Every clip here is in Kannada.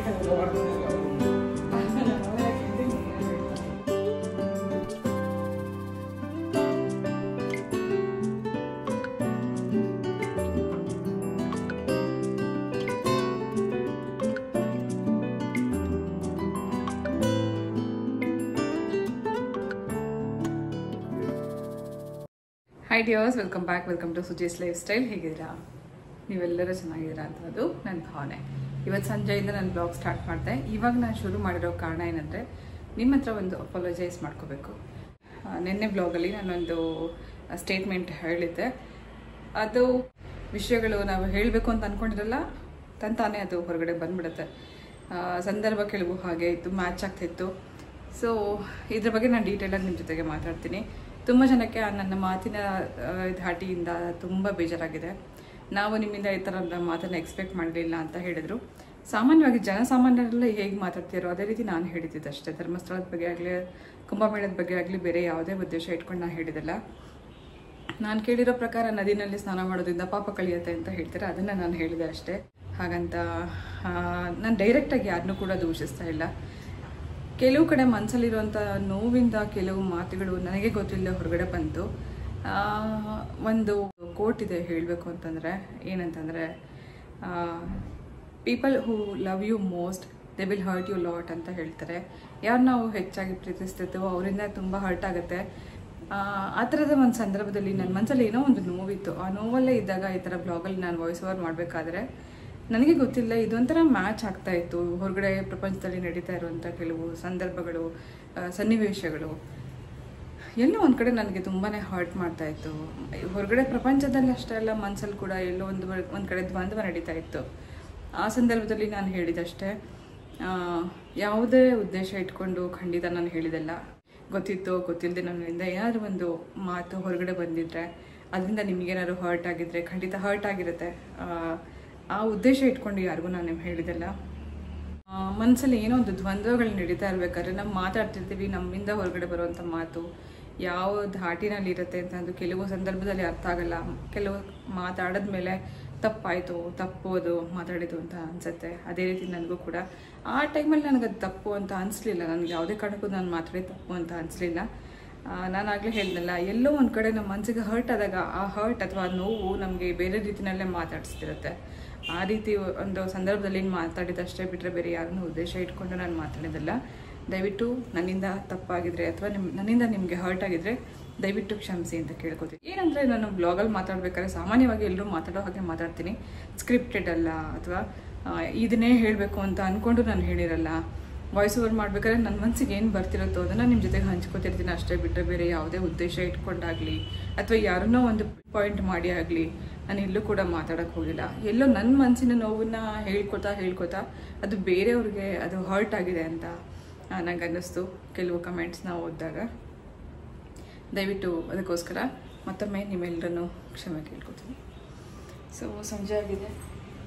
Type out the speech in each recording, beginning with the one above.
Hi dears, welcome back. Welcome to Suji's Lifestyle. ಹೇಗಿದ್ದೀರಾ? ನೀವೆಲ್ಲರೂ ಚೆನ್ನಾಗಿದ್ದೀರಾ ಅಂತದ್ದು ನನ್ನ ಭಾವನೆ. ಇವತ್ತು ಸಂಜೆಯಿಂದ ನಾನು ಬ್ಲಾಗ್ ಸ್ಟಾರ್ಟ್ ಮಾಡಿದೆ. ಇವಾಗ ನಾನು ಶುರು ಮಾಡಿರೋ ಕಾರಣ ಏನಂದರೆ ನಿಮ್ಮ ಹತ್ರ ಒಂದು ಅಪಾಲಜೈಸ್ ಮಾಡ್ಕೋಬೇಕು. ನಿನ್ನೆ ಬ್ಲಾಗಲ್ಲಿ ನಾನೊಂದು ಸ್ಟೇಟ್ಮೆಂಟ್ ಹೇಳಿದ್ದೆ. ಅದು ವಿಷಯಗಳು ನಾವು ಹೇಳಬೇಕು ಅಂತ ಅಂದ್ಕೊಂಡಿರಲ್ಲ, ತಂತಾನೇ ಅದು ಹೊರಗಡೆ ಬಂದ್ಬಿಡುತ್ತೆ. ಸಂದರ್ಭ ಕೆಲವು ಹಾಗೆ ಇತ್ತು, ಮ್ಯಾಚ್ ಆಗ್ತಿತ್ತು. ಸೊ ಇದ್ರ ಬಗ್ಗೆ ನಾನು ಡೀಟೇಲಾಗಿ ನಿಮ್ಮ ಜೊತೆಗೆ ಮಾತಾಡ್ತೀನಿ. ತುಂಬ ಜನಕ್ಕೆ ನನ್ನ ಮಾತಿನ ಧಾಟಿಯಿಂದ ತುಂಬ ಬೇಜಾರಾಗಿದೆ. ನಾವು ನಿಮ್ಮಿಂದ ಈ ಥರ ಮಾತನ್ನು ಎಕ್ಸ್ಪೆಕ್ಟ್ ಮಾಡಲಿಲ್ಲ ಅಂತ ಹೇಳಿದರು. ಸಾಮಾನ್ಯವಾಗಿ ಜನಸಾಮಾನ್ಯರೆಲ್ಲ ಹೇಗೆ ಮಾತಾಡ್ತಿರೋ ಅದೇ ರೀತಿ ನಾನು ಹೇಳಿದ್ದೆ ಅಷ್ಟೇ. ಧರ್ಮಸ್ಥಳದ ಬಗ್ಗೆ ಆಗಲಿ, ಕುಂಭಮೇಳದ ಬಗ್ಗೆ ಆಗಲಿ ಬೇರೆ ಯಾವುದೇ ಉದ್ದೇಶ ಇಟ್ಕೊಂಡು ನಾನು ಹೇಳಿದಿಲ್ಲ. ನಾನು ಕೇಳಿರೋ ಪ್ರಕಾರ ನದಿನಲ್ಲಿ ಸ್ನಾನ ಮಾಡೋದ್ರಿಂದ ಪಾಪ ಕಳಿಯುತ್ತೆ ಅಂತ ಹೇಳ್ತಾರೆ, ಅದನ್ನು ನಾನು ಹೇಳಿದೆ ಅಷ್ಟೇ. ಹಾಗಂತ ನಾನು ಡೈರೆಕ್ಟಾಗಿ ಯಾರನ್ನೂ ಕೂಡ ದೂಷಿಸ್ತಾ ಇಲ್ಲ. ಕೆಲವು ಕಡೆ ಮನಸ್ಸಲ್ಲಿರುವಂಥ ನೋವಿಂದ ಕೆಲವು ಮಾತುಗಳು ನನಗೆ ಗೊತ್ತಿಲ್ಲ ಹೊರಗಡೆ ಬಂತು. ಒಂದು ಕೋಟ್ ಇದೆ ಹೇಳಬೇಕು ಅಂತಂದರೆ, ಏನಂತಂದರೆ people who love you most they will hurt you lot ಅಂತ ಹೇಳ್ತಾರೆ. ಯಾರು ನಾವು ಹೆಚ್ಚಾಗಿ ಪ್ರೀತಿಸ್ತಿರ್ತೀವೋ ಅವರಿಂದ ತುಂಬ ಹರ್ಟ್ ಆಗುತ್ತೆ. ಆ ಥರದ ಒಂದು ಸಂದರ್ಭದಲ್ಲಿ ನನ್ನ ಮನಸ್ಸಲ್ಲಿ ಏನೋ ಒಂದು ನೋವಿತ್ತು. ಆ ನೋವಲ್ಲೇ ಇದ್ದಾಗ ಈ ಥರ ಬ್ಲಾಗಲ್ಲಿ ನಾನು ವಾಯ್ಸ್ ಓವರ್ ಮಾಡಬೇಕಾದ್ರೆ ನನಗೆ ಗೊತ್ತಿಲ್ಲ, ಇದೊಂಥರ ಮ್ಯಾಚ್ ಆಗ್ತಾಯಿತ್ತು. ಹೊರಗಡೆ ಪ್ರಪಂಚದಲ್ಲಿ ನಡೀತಾ ಇರುವಂಥ ಕೆಲವು ಸಂದರ್ಭಗಳು, ಸನ್ನಿವೇಶಗಳು ಎಲ್ಲೋ ಒಂದು ಕಡೆ ನನಗೆ ತುಂಬಾ ಹರ್ಟ್ ಮಾಡ್ತಾಯಿತ್ತು. ಹೊರಗಡೆ ಪ್ರಪಂಚದಲ್ಲಿ ಅಷ್ಟೇ ಅಲ್ಲ, ಮನಸ್ಸಲ್ಲಿ ಕೂಡ ಎಲ್ಲೋ ಒಂದು ಕಡೆ ದ್ವಂದ್ವ ನಡೀತಾ ಇತ್ತು. ಆ ಸಂದರ್ಭದಲ್ಲಿ ನಾನು ಹೇಳಿದಷ್ಟೇ, ಯಾವುದೇ ಉದ್ದೇಶ ಇಟ್ಕೊಂಡು ಖಂಡಿತ ನಾನು ಹೇಳಿದೆಲ್ಲ. ಗೊತ್ತಿತ್ತು ಗೊತ್ತಿಲ್ಲದೆ ನನ್ನಿಂದ ಏನಾದರೂ ಒಂದು ಮಾತು ಹೊರಗಡೆ ಬಂದಿದ್ದರೆ, ಅದರಿಂದ ನಿಮಗೇನಾದ್ರು ಹರ್ಟ್ ಆಗಿದ್ದರೆ ಖಂಡಿತ ಹರ್ಟ್ ಆಗಿರುತ್ತೆ. ಆ ಉದ್ದೇಶ ಇಟ್ಕೊಂಡು ಯಾರಿಗೂ ನಾನು ಹೇಳಿದೆಲ್ಲ. ಮನಸ್ಸಲ್ಲಿ ಏನೋ ಒಂದು ದ್ವಂದ್ವಗಳು ನಡೀತಾ ಇರಬೇಕಾದ್ರೆ ನಾವು ಮಾತಾಡ್ತಿರ್ತೀವಿ, ನಮ್ಮಿಂದ ಹೊರಗಡೆ ಬರುವಂಥ ಮಾತು ಯಾವ ಧಾಟಿನಲ್ಲಿ ಇರುತ್ತೆ ಅಂತ ಕೆಲವು ಸಂದರ್ಭದಲ್ಲಿ ಅರ್ಥ ಆಗಲ್ಲ. ಕೆಲವು ಮಾತಾಡಿದ್ಮೇಲೆ ತಪ್ಪಾಯಿತು, ತಪ್ಪೋದು ಮಾತಾಡಿದ್ದು ಅಂತ ಅನಿಸುತ್ತೆ. ಅದೇ ರೀತಿ ನನಗೂ ಕೂಡ ಆ ಟೈಮಲ್ಲಿ ನನಗದು ತಪ್ಪು ಅಂತ ಅನಿಸ್ಲಿಲ್ಲ. ನನಗೆ ಯಾವುದೇ ಕಾರಣಕ್ಕೂ ನಾನು ಮಾತಾಡಿ ತಪ್ಪು ಅಂತ ಅನಿಸ್ಲಿಲ್ಲ. ನಾನಾಗಲೇ ಹೇಳಿದ್ನಲ್ಲ, ಎಲ್ಲೋ ಒಂದು ಕಡೆ ನಮ್ಮ ಮನಸ್ಸಿಗೆ ಹರ್ಟ್ ಆದಾಗ ಆ ಹರ್ಟ್ ಅಥವಾ ನೋವು ನಮಗೆ ಬೇರೆ ರೀತಿಯಲ್ಲೇ ಮಾತಾಡಿಸ್ತಿರುತ್ತೆ. ಆ ರೀತಿ ಒಂದು ಸಂದರ್ಭದಲ್ಲಿ ಮಾತಾಡಿದಷ್ಟೇ ಬಿಟ್ಟರೆ ಬೇರೆ ಯಾರನ್ನೂ ಉದ್ದೇಶ ಇಟ್ಕೊಂಡು ನಾನು ಮಾತಾಡಿದ್ದಲ್ಲ. ದಯವಿಟ್ಟು ನನ್ನಿಂದ ತಪ್ಪಾಗಿದ್ರೆ ಅಥವಾ ನನ್ನಿಂದ ನಿಮಗೆ ಹರ್ಟ್ ಆಗಿದ್ರೆ ದಯವಿಟ್ಟು ಕ್ಷಮಿಸಿ ಅಂತ ಕೇಳ್ಕೊತೀನಿ. ಏನಂದರೆ ನಾನು ಬ್ಲಾಗಲ್ಲಿ ಮಾತಾಡಬೇಕಾದ್ರೆ ಸಾಮಾನ್ಯವಾಗಿ ಎಲ್ಲರೂ ಮಾತಾಡೋ ಹಾಗೆ ಮಾತಾಡ್ತೀನಿ. ಸ್ಕ್ರಿಪ್ಟೆಡ್ ಅಲ್ಲ, ಅಥವಾ ಇದನ್ನೇ ಹೇಳಬೇಕು ಅಂತ ಅಂದ್ಕೊಂಡು ನಾನು ಹೇಳಿರಲ್ಲ. ವಾಯ್ಸ್ ಓವರ್ ಮಾಡಬೇಕಾದ್ರೆ ನನ್ನ ಮನಸ್ಸಿಗೆ ಏನು ಬರ್ತಿರುತ್ತೋ ಅದನ್ನು ನಿಮ್ಮ ಜೊತೆಗೆ ಹಂಚ್ಕೋತಿರ್ತೀನಿ ಅಷ್ಟೇ ಬಿಟ್ಟರೆ ಬೇರೆ ಯಾವುದೇ ಉದ್ದೇಶ ಇಟ್ಕೊಂಡಾಗಲಿ ಅಥವಾ ಯಾರನ್ನೋ ಒಂದು ಪಾಯಿಂಟ್ ಮಾಡಿ ಆಗಲಿ ನಾನು ಎಲ್ಲೂ ಕೂಡ ಮಾತಾಡೋಕ್ಕೆ ಹೋಗಿಲ್ಲ. ಎಲ್ಲೋ ನನ್ನ ಮನಸ್ಸಿನ ನೋವನ್ನು ಹೇಳ್ಕೊತಾ ಅದು ಬೇರೆಯವ್ರಿಗೆ ಅದು ಹರ್ಟ್ ಆಗಿದೆ ಅಂತ ನನಗೆ ಅನ್ನಿಸ್ತು ಕೆಲವು ಕಮೆಂಟ್ಸ್ನ ಓದಿದಾಗ. ದಯವಿಟ್ಟು ಅದಕ್ಕೋಸ್ಕರ ಮತ್ತೊಮ್ಮೆ ನಿಮ್ಮೆಲ್ಲರನ್ನು ಕ್ಷಮೆ ಕೇಳ್ಕೊತೀನಿ. ಸೊ ಸಂಜೆ ಆಗಿದೆ,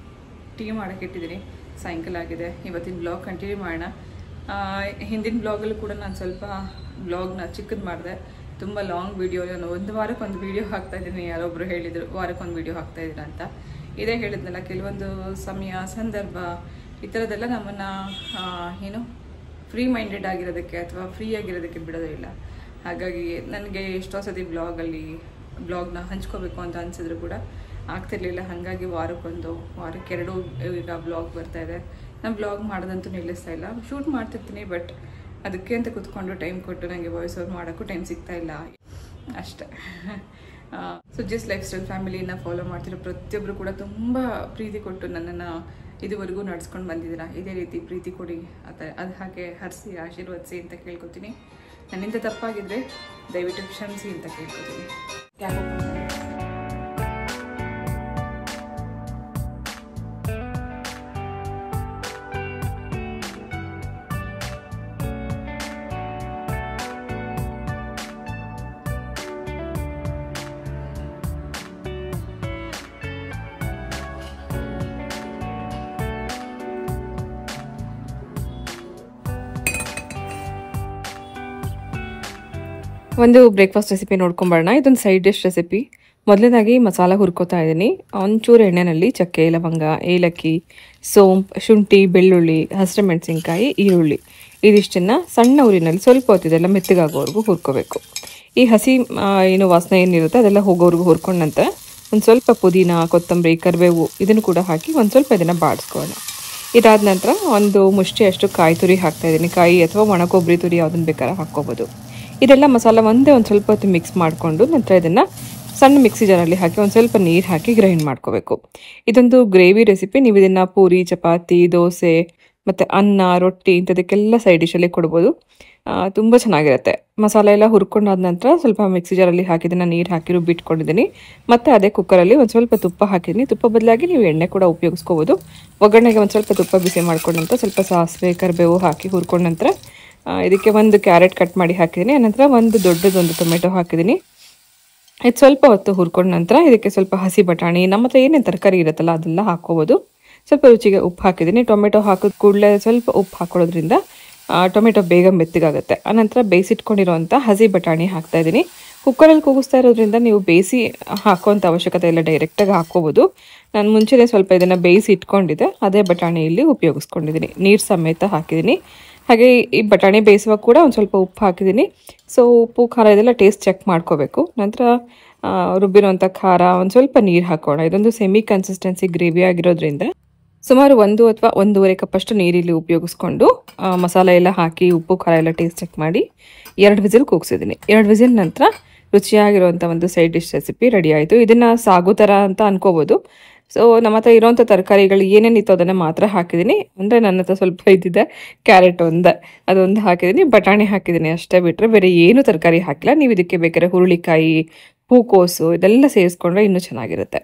ಟೀ ಮಾಡೋಕ್ಕೆ ಇಟ್ಟಿದ್ದೀನಿ, ಸಾಯಂಕಾಲ ಆಗಿದೆ. ಇವತ್ತಿನ ಬ್ಲಾಗ್ ಕಂಟಿನ್ಯೂ ಮಾಡೋಣ. ಹಿಂದಿನ ಬ್ಲಾಗಲ್ಲೂ ಕೂಡ ನಾನು ಸ್ವಲ್ಪ ಬ್ಲಾಗ್ನ ಚಿಕ್ಕದು ಮಾಡಿದೆ. ತುಂಬ ಲಾಂಗ್ ವೀಡಿಯೋ, ನಾನು ಒಂದು ವಾರಕ್ಕೊಂದು ವೀಡಿಯೋ ಹಾಕ್ತಾಯಿದ್ದೀನಿ. ಯಾರೊಬ್ಬರು ಹೇಳಿದರು ವಾರಕ್ಕೊಂದು ವೀಡಿಯೋ ಹಾಕ್ತಾಯಿದ್ದೀರಾ ಅಂತ. ಇದೇ ಹೇಳಿದ್ನಲ್ಲ, ಕೆಲವೊಂದು ಸಮಯ ಸಂದರ್ಭ ಈ ಥರದ್ದೆಲ್ಲ ನಮ್ಮನ್ನು ಫ್ರೀ ಮೈಂಡೆಡ್ ಆಗಿರೋದಕ್ಕೆ ಅಥವಾ ಫ್ರೀ ಆಗಿರೋದಕ್ಕೆ ಬಿಡೋದೇ ಇಲ್ಲ. ಹಾಗಾಗಿ ನನಗೆ ಎಷ್ಟೋ ಸತಿ ಬ್ಲಾಗ್ನ ಹಂಚ್ಕೋಬೇಕು ಅಂತ ಅನಿಸಿದ್ರು ಕೂಡ ಆಗ್ತಿರ್ಲಿಲ್ಲ. ಹಾಗಾಗಿ ವಾರಕ್ಕೆರಡು ಈಗ ಬ್ಲಾಗ್ ಬರ್ತಾಯಿದೆ. ನಾನು ಬ್ಲಾಗ್ ಮಾಡೋದಂತೂ ನಿಲ್ಲಿಸ್ತಾ ಇಲ್ಲ, ಶೂಟ್ ಮಾಡ್ತಿರ್ತೀನಿ. ಬಟ್ ಅದಕ್ಕೆ ಅಂತ ಕೂತ್ಕೊಂಡು ಟೈಮ್ ಕೊಟ್ಟು ನನಗೆ ವಾಯ್ಸ್ ಓವರ್ ಮಾಡೋಕ್ಕೂ ಟೈಮ್ ಸಿಗ್ತಾ ಇಲ್ಲ ಅಷ್ಟೇ. ಸುಜಿಸ್ ಲೈಫ್ ಸ್ಟೈಲ್ ಫ್ಯಾಮಿಲಿನ ಫಾಲೋ ಮಾಡ್ತಿರೋ ಪ್ರತಿಯೊಬ್ಬರು ಕೂಡ ತುಂಬ ಪ್ರೀತಿ ಕೊಟ್ಟು ನನ್ನನ್ನು ಇದುವರೆಗೂ ನಡೆಸ್ಕೊಂಡು ಬಂದಿದ್ದೀರಾ. ಇದೇ ರೀತಿ ಪ್ರೀತಿ ಕೊಡಿ, ಅದು ಹಾಗೆ ಹರಿಸಿ ಆಶೀರ್ವದಿಸಿ ಅಂತ ಕೇಳ್ಕೊತೀನಿ. ನನ್ನಿಂದ ತಪ್ಪಾಗಿದ್ದರೆ ದಯವಿಟ್ಟು ಕ್ಷಮಿಸಿ ಅಂತ ಕೇಳ್ಕೊತೀನಿ. ಒಂದು ಬ್ರೇಕ್ಫಾಸ್ಟ್ ರೆಸಿಪಿ ನೋಡ್ಕೊಂಬರೋಣ. ಇದೊಂದು ಸೈಡ್ ಡಿಶ್ ರೆಸಿಪಿ. ಮೊದಲನೇದಾಗಿ ಮಸಾಲ ಹುರ್ಕೋತಾ ಇದ್ದೀನಿ. ಒಂಚೂರು ಎಣ್ಣೆಯಲ್ಲಿ ಚಕ್ಕೆ, ಲವಂಗ, ಏಲಕ್ಕಿ, ಸೋಂಪು, ಶುಂಠಿ, ಬೆಳ್ಳುಳ್ಳಿ, ಹಸಿರು ಮೆಣಸಿನ್ಕಾಯಿ, ಈರುಳ್ಳಿ ಇದಿಷ್ಟನ್ನು ಸಣ್ಣ ಊರಿನಲ್ಲಿ ಸ್ವಲ್ಪ ಹೊತ್ತಿದೆಲ್ಲ ಮೆತ್ತಗಾಗೋವರೆಗೂ ಹುರ್ಕೋಬೇಕು. ಈ ಹಸಿ ಏನು ವಾಸನೆ ಏನಿರುತ್ತೆ ಅದೆಲ್ಲ ಹೋಗೋವರೆಗೂ ಹುರ್ಕೊಂಡ ನಂತರ ಒಂದು ಸ್ವಲ್ಪ ಪುದೀನ, ಕೊತ್ತಂಬರಿ, ಕರಿಬೇವು ಇದನ್ನು ಕೂಡ ಹಾಕಿ ಒಂದು ಸ್ವಲ್ಪ ಇದನ್ನು ಬಾಡಿಸ್ಕೊಳ್ಳೋಣ. ಇದಾದ ನಂತರ ಒಂದು ಮುಷ್ಟಿಯಷ್ಟು ಕಾಯಿ ತುರಿ ಹಾಕ್ತಾಯಿದ್ದೀನಿ. ಕಾಯಿ ಅಥವಾ ಒಣ ಕೊಬ್ಬರಿ ತುರಿ ಯಾವುದನ್ನು ಬೇಕಾದ್ರೆ ಹಾಕ್ಕೋಬೋದು. ಇದೆಲ್ಲ ಮಸಾಲ ಒಂದೇ ಒಂದು ಸ್ವಲ್ಪ ಹೊತ್ತು ಮಿಕ್ಸ್ ಮಾಡಿಕೊಂಡು ನಂತರ ಇದನ್ನು ಸಣ್ಣ ಮಿಕ್ಸಿ ಜಾರಲ್ಲಿ ಹಾಕಿ ಒಂದು ಸ್ವಲ್ಪ ನೀರು ಹಾಕಿ ಗ್ರೈಂಡ್ ಮಾಡ್ಕೋಬೇಕು. ಇದೊಂದು ಗ್ರೇವಿ ರೆಸಿಪಿ. ನೀವು ಇದನ್ನು ಪೂರಿ, ಚಪಾತಿ, ದೋಸೆ ಮತ್ತು ಅನ್ನ, ರೊಟ್ಟಿ ಇಂಥದಕ್ಕೆಲ್ಲ ಸೈಡ್ ಡಿಶಲ್ಲಿ ಕೊಡ್ಬೋದು. ತುಂಬ ಚೆನ್ನಾಗಿರುತ್ತೆ. ಮಸಾಲೆ ಎಲ್ಲ ಹುರ್ಕೊಂಡಾದ ನಂತರ ಸ್ವಲ್ಪ ಮಿಕ್ಸಿ ಜಾರಲ್ಲಿ ಹಾಕಿದ್ದನ್ನು ನೀರು ಹಾಕಿ ರುಬ್ಬಿಟ್ಕೊಂಡಿದ್ದೀನಿ. ಮತ್ತು ಅದೇ ಕುಕ್ಕರಲ್ಲಿ ಒಂದು ಸ್ವಲ್ಪ ತುಪ್ಪ ಹಾಕಿದ್ದೀನಿ. ತುಪ್ಪ ಬದಲಾಗಿ ನೀವು ಎಣ್ಣೆ ಕೂಡ ಉಪಯೋಗಿಸ್ಕೋಬೋದು. ಒಗ್ಗರಣೆಗೆ ಒಂದು ಸ್ವಲ್ಪ ತುಪ್ಪ ಬಿಸಿ ಮಾಡ್ಕೊಂಡ ನಂತರ ಸ್ವಲ್ಪ ಸಾಸಿವೆ, ಕರಿಬೇವು ಹಾಕಿ ಹುರ್ಕೊಂಡ ನಂತರ ಇದಕ್ಕೆ ಒಂದು ಕ್ಯಾರೆಟ್ ಕಟ್ ಮಾಡಿ ಹಾಕಿದ್ದೀನಿ. ಆನಂತರ ಒಂದು ದೊಡ್ಡದೊಂದು ಟೊಮೆಟೊ ಹಾಕಿದ್ದೀನಿ. ಇದು ಸ್ವಲ್ಪ ಹೊತ್ತು ಹುರ್ಕೊಂಡ ನಂತರ ಇದಕ್ಕೆ ಸ್ವಲ್ಪ ಹಸಿ ಬಟಾಣಿ, ನಮ್ಮ ಹತ್ರ ಏನೇನು ತರಕಾರಿ ಇರುತ್ತಲ್ಲ ಅದೆಲ್ಲ ಹಾಕ್ಕೋಬೋದು. ಸ್ವಲ್ಪ ರುಚಿಗೆ ಉಪ್ಪು ಹಾಕಿದ್ದೀನಿ. ಟೊಮೆಟೊ ಹಾಕಿದ ಕೂಡಲೇ ಸ್ವಲ್ಪ ಉಪ್ಪು ಹಾಕೊಳ್ಳೋದ್ರಿಂದ ಟೊಮೆಟೊ ಬೇಗ ಮೆತ್ತಗಾಗುತ್ತೆ. ಆನಂತರ ಬೇಯಿಸಿಟ್ಕೊಂಡಿರೋಂಥ ಹಸಿ ಬಟಾಣಿ ಹಾಕ್ತಾಯಿದ್ದೀನಿ. ಕುಕ್ಕರಲ್ಲಿ ಕೂಗಿಸ್ತಾ ಇರೋದ್ರಿಂದ ನೀವು ಬೇಯಿಸಿ ಹಾಕೋವಂಥ ಅವಶ್ಯಕತೆ ಇಲ್ಲ, ಡೈರೆಕ್ಟಾಗಿ ಹಾಕ್ಕೋಬೋದು. ನಾನು ಮುಂಚೆನೇ ಸ್ವಲ್ಪ ಇದನ್ನು ಬೇಯಿಸಿ ಇಟ್ಕೊಂಡಿದ್ದೆ, ಅದೇ ಬಟಾಣಿ ಇಲ್ಲಿ ಉಪಯೋಗಿಸ್ಕೊಂಡಿದ್ದೀನಿ. ನೀರು ಸಮೇತ ಹಾಕಿದ್ದೀನಿ. ಹಾಗೆ ಈ ಬಟಾಣಿ ಬೇಯಿಸುವಾಗ ಕೂಡ ಒಂದು ಸ್ವಲ್ಪ ಉಪ್ಪು ಹಾಕಿದ್ದೀನಿ. ಸೊ ಉಪ್ಪು, ಖಾರ ಇದೆಲ್ಲ ಟೇಸ್ಟ್ ಚೆಕ್ ಮಾಡ್ಕೋಬೇಕು. ನಂತರ ರುಬ್ಬಿರೋಂಥ ಖಾರ, ಒಂದು ಸ್ವಲ್ಪ ನೀರು ಹಾಕೋಣ. ಇದೊಂದು ಸೆಮಿ ಕನ್ಸಿಸ್ಟೆನ್ಸಿ ಗ್ರೇವಿ ಆಗಿರೋದ್ರಿಂದ ಸುಮಾರು 1 ಅಥವಾ 1.5 ಕಪ್ಪಷ್ಟು ನೀರಿಲ್ಲಿ ಉಪಯೋಗಿಸ್ಕೊಂಡು ಮಸಾಲೆ ಎಲ್ಲ ಹಾಕಿ ಉಪ್ಪು, ಖಾರ ಎಲ್ಲ ಟೇಸ್ಟ್ ಚೆಕ್ ಮಾಡಿ 2 ವಿಸಿಲ್ ಕೂಗಿಸಿದ್ದೀನಿ. 2 ವಿಸಿಲ್ ನಂತರ ರುಚಿಯಾಗಿರುವಂಥ ಒಂದು ಸೈಡ್ ಡಿಶ್ ರೆಸಿಪಿ ರೆಡಿ ಆಯಿತು. ಇದನ್ನು ಸಾಗು ಥರ ಅಂತ ಅನ್ಕೋಬೋದು. ಸೊ ನಮ್ಮ ಹತ್ರ ಇರೋವಂಥ ತರಕಾರಿಗಳು ಏನೇನಿತ್ತು ಅದನ್ನು ಮಾತ್ರ ಹಾಕಿದ್ದೀನಿ. ಅಂದರೆ ನನ್ನ ಹತ್ರ ಸ್ವಲ್ಪ ಇದ್ದಿದ್ದೆ ಕ್ಯಾರೆಟ್ ಅದೊಂದು ಹಾಕಿದ್ದೀನಿ, ಬಟಾಣಿ ಹಾಕಿದ್ದೀನಿ ಅಷ್ಟೇ. ಬಿಟ್ಟರೆ ಬೇರೆ ಏನು ತರಕಾರಿ ಹಾಕಿಲ್ಲ. ನೀವು ಇದಕ್ಕೆ ಬೇಕಾದ್ರೆ ಹುರುಳಿಕಾಯಿ, ಹೂಕೋಸು ಇದೆಲ್ಲ ಸೇರಿಸ್ಕೊಂಡ್ರೆ ಇನ್ನೂ ಚೆನ್ನಾಗಿರುತ್ತೆ.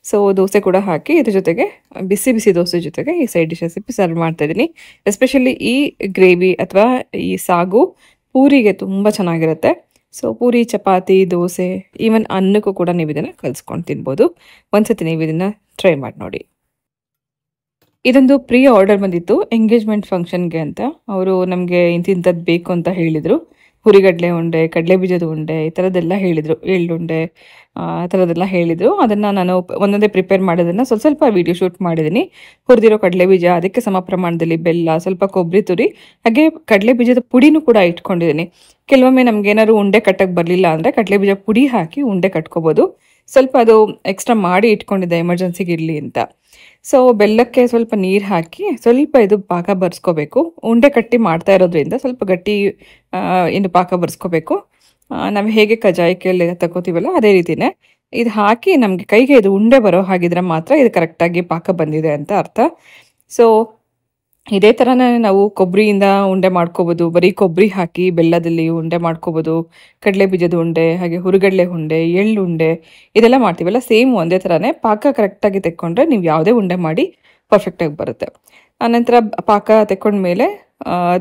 ಸೊ ದೋಸೆ ಕೂಡ ಹಾಕಿ ಇದ್ರ ಜೊತೆಗೆ ಬಿಸಿ ಬಿಸಿ ದೋಸೆ ಜೊತೆಗೆ ಈ ಸೈಡ್ ಡಿಶ್ ರೆಸಿಪಿ ಸರ್ವ್ ಮಾಡ್ತಾಯಿದ್ದೀನಿ. ಎಸ್ಪೆಷಲಿ ಈ ಗ್ರೇವಿ ಅಥವಾ ಈ ಸಾಗು ಪೂರಿಗೆ ತುಂಬ ಚೆನ್ನಾಗಿರುತ್ತೆ. ಸೊ ಪೂರಿ, ಚಪಾತಿ, ದೋಸೆ, ಈವನ್ ಅನ್ನಕ್ಕೂ ಕೂಡ ನೀವು ಇದನ್ನು ಕಲಿಸ್ಕೊಂಡು ತಿನ್ಬೋದು. ಒಂದ್ಸತಿ ನೀವು ಇದನ್ನು ಟ್ರೈ ಮಾಡಿ ನೋಡಿ. ಇದೊಂದು ಪ್ರೀ ಆರ್ಡರ್ ಬಂದಿತ್ತು ಎಂಗೇಜ್ಮೆಂಟ್ ಫಂಕ್ಷನ್ಗೆ ಅಂತ. ಅವರು ನಮಗೆ ಇಂಥದ್ದು ಬೇಕು ಅಂತ ಹೇಳಿದರು. ಹುರಿಗಡಲೆ ಉಂಡೆ, ಕಡಲೆ ಬೀಜದ ಉಂಡೆ ಈ ಥರದ್ದೆಲ್ಲ ಹೇಳಿದರು. ಎಳ್ಳುಂಡೆ ಆ ಥರದ್ದೆಲ್ಲ ಹೇಳಿದರು. ಅದನ್ನು ನಾನು ಒಂದೊಂದೇ ಪ್ರಿಪೇರ್ ಮಾಡೋದನ್ನು ಸ್ವಲ್ಪ ವೀಡಿಯೋ ಶೂಟ್ ಮಾಡಿದ್ದೀನಿ. ಹುರಿದಿರೋ ಕಡಲೆ ಬೀಜ, ಅದಕ್ಕೆ ಸಮ ಪ್ರಮಾಣದಲ್ಲಿ ಬೆಲ್ಲ, ಸ್ವಲ್ಪ ಕೊಬ್ಬರಿ ತುರಿ, ಹಾಗೆ ಕಡಲೆ ಬೀಜದ ಪುಡಿನೂ ಕೂಡ ಇಟ್ಕೊಂಡಿದ್ದೀನಿ. ಕೆಲವೊಮ್ಮೆ ನಮಗೇನಾದ್ರು ಉಂಡೆ ಕಟ್ಟಕ್ಕೆ ಬರಲಿಲ್ಲ ಅಂದರೆ ಕಡಲೆ ಬೀಜ ಪುಡಿ ಹಾಕಿ ಉಂಡೆ ಕಟ್ಕೋಬೋದು. ಸ್ವಲ್ಪ ಅದು ಎಕ್ಸ್ಟ್ರಾ ಮಾಡಿ ಇಟ್ಕೊಂಡಿದ್ದೆ ಎಮರ್ಜೆನ್ಸಿಗೆ ಇರಲಿ ಅಂತ. ಸೊ ಬೆಲ್ಲಕ್ಕೆ ಸ್ವಲ್ಪ ನೀರು ಹಾಕಿ ಸ್ವಲ್ಪ ಇದು ಪಾಕ ಬರ್ಸ್ಕೋಬೇಕು. ಉಂಡೆ ಕಟ್ಟಿ ಮಾಡ್ತಾ ಇರೋದ್ರಿಂದ ಸ್ವಲ್ಪ ಗಟ್ಟಿ ಇನ್ನು ಪಾಕ ಬರ್ಸ್ಕೋಬೇಕು. ನಾವು ಹೇಗೆ ಕಜ್ಜಾಯಕ್ಕೆಲ್ಲ ತಗೋತೀವಲ್ಲ ಅದೇ ರೀತಿಯೇ ಇದು ಹಾಕಿ ನಮಗೆ ಕೈಗೆ ಇದು ಉಂಡೆ ಬರೋ ಹಾಗಿದ್ರೆ ಮಾತ್ರ ಇದು ಕರೆಕ್ಟಾಗಿ ಪಾಕ ಬಂದಿದೆ ಅಂತ ಅರ್ಥ. ಸೊ ಇದೇ ಥರನೇ ನಾವು ಕೊಬ್ಬರಿಯಿಂದ ಉಂಡೆ ಮಾಡ್ಕೋಬೋದು. ಬರೀ ಕೊಬ್ಬರಿ ಹಾಕಿ ಬೆಲ್ಲದಲ್ಲಿ ಉಂಡೆ ಮಾಡ್ಕೋಬೋದು. ಕಡಲೆ ಬೀಜದ ಉಂಡೆ, ಹಾಗೆ ಹುರುಗಡಲೆ ಉಂಡೆ, ಎಳ್ಳುಂಡೆ ಇದೆಲ್ಲ ಮಾಡ್ತೀವಲ್ಲ, ಸೇಮ್ ಒಂದೇ ಥರನೇ ಪಾಕ ಕರೆಕ್ಟಾಗಿ ತೆಕ್ಕೊಂಡ್ರೆ ನೀವು ಯಾವುದೇ ಉಂಡೆ ಮಾಡಿ ಪರ್ಫೆಕ್ಟಾಗಿ ಬರುತ್ತೆ. ಆನಂತರ ಪಾಕ ತೆಕ್ಕೊಂಡ್ಮೇಲೆ